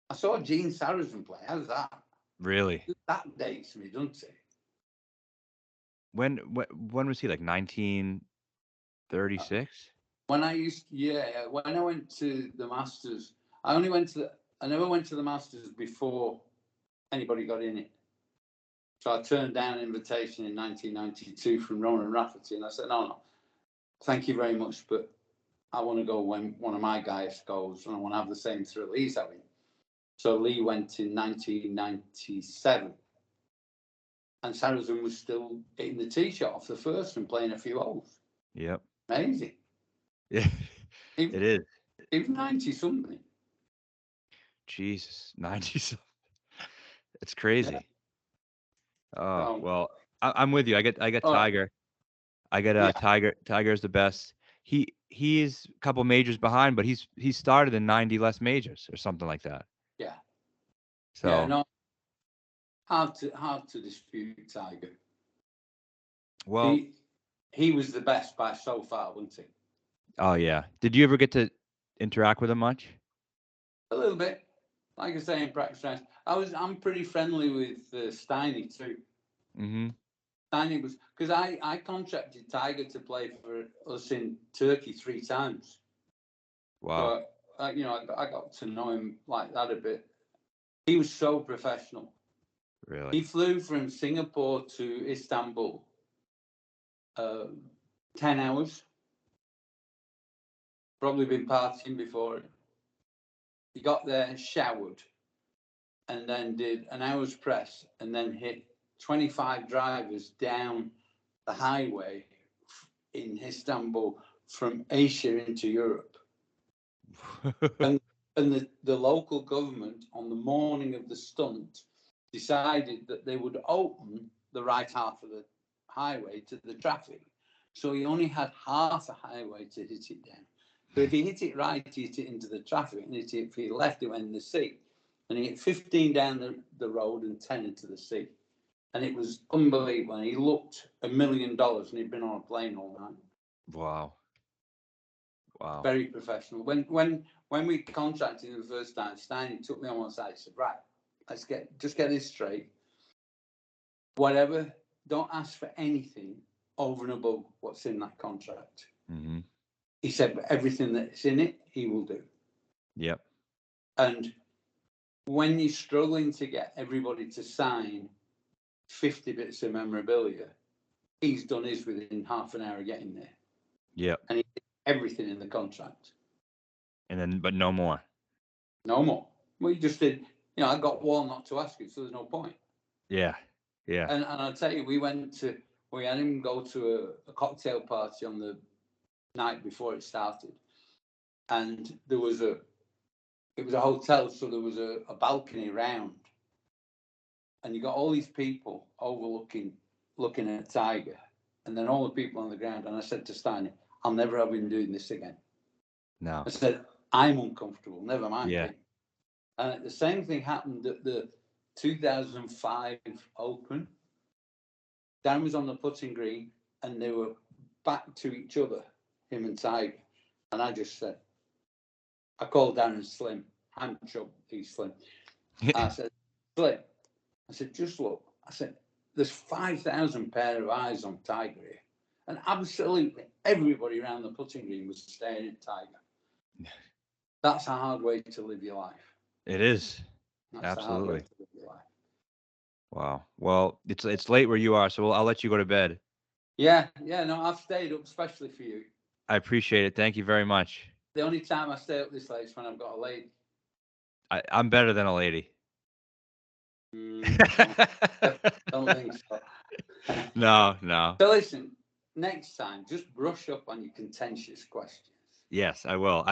I saw Gene Sarazen play. How's that? Really? That dates me, doesn't it? When was he, like 1936? When I went to the Masters, I never went to the Masters before anybody got in it. So I turned down an invitation in 1992 from Ronan Rafferty, and I said, no, thank you very much, but I want to go when one of my guys goes, and I want to have the same thrill he's having. So Lee went in 1997, and Sarazen was still hitting the tee shot off the first and playing a few holes. Yep. Amazing. Yeah, it is. He was 90 something. Jesus, 90. It's crazy. Oh So, well, I'm with you. I get all right. Tiger. I get Yeah. Tiger. Tiger's the best. He's a couple majors behind, but he's started in 90 less majors or something like that. Yeah. So Yeah, no, hard to dispute Tiger. well, He was the best by so far, wasn't he? oh yeah. Did you ever get to interact with him much? A little bit, like I say in practice rounds. I'm pretty friendly with Steiny too. Mm-hmm. Steiny was because I contracted Tiger to play for us in Turkey 3 times. Wow. So I got to know him like that a bit. He was so professional. Really? He flew from Singapore to Istanbul 10 hours. Probably been partying before it. He got there, showered, and then did an hour's press, and then hit 25 drivers down the highway in Istanbul from Asia into Europe. and the local government, on the morning of the stunt, decided that they would open the right half of the highway to the traffic. So he only had half a highway to hit it down. So if he hit it right, he hit it into the traffic, and if he left, it went in the sea. And he hit 15 down the road and 10 into the sea. And it was unbelievable. And he looked $1 million, and he'd been on a plane all night. Wow. Wow. Very professional. When we contracted him the first time, Steiny took me on one side. He said, "Right, let's get this straight. Whatever, don't ask for anything over and above what's in that contract." Mm-hmm. He said, "But everything that's in it, he will do." Yep. And when you're struggling to get everybody to sign 50 bits of memorabilia, he's done his within half an hour of getting there. Yep. And he did everything in the contract. And then, but no more. No more. Well, you just did, I got one not to ask you, so there's no point. Yeah. Yeah. And I'll tell you, we had him go to a cocktail party on the night before it started. And it was a hotel, so there was a balcony round. and you got all these people looking at Tiger, and then all the people on the ground. And I said to Steiny, I'll never have him doing this again. No. I said, I'm uncomfortable, never mind Yeah. him. And the same thing happened at the 2005 Open. Dan was on the putting green, and they were back to each other, him and Tiger. And I just said, I called Darren Slim. I'm Chubby, he's Slim. I said, Slim, I said, just look. I said, there's 5,000 pair of eyes on Tiger here. And absolutely everybody around the putting green was staring at Tiger. That's a hard way to live your life. It is. That's Absolutely. a hard way to live your life. Wow. Well, it's late where you are, so I'll let you go to bed. Yeah, no, I've stayed up especially for you. I appreciate it. Thank you very much. The only time I stay up this late is when I've got a lady. I'm better than a lady. Don't think so. No. So listen, next time, just brush up on your contentious questions. Yes, I will.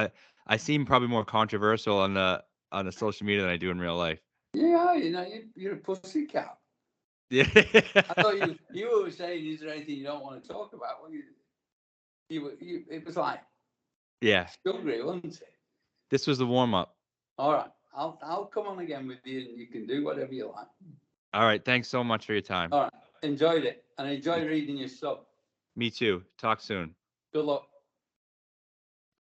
I seem probably more controversial on the social media than I do in real life. Yeah, you're a pussycat. Yeah. I thought you were saying, is there anything you don't want to talk about? Well, it was like, Yeah. sugary, wasn't it? This was the warm up. All right, I'll come on again with you, and you can do whatever you like. All right. Thanks so much for your time. All right, enjoyed it, and enjoy reading your stuff. Me too. Talk soon. Good luck.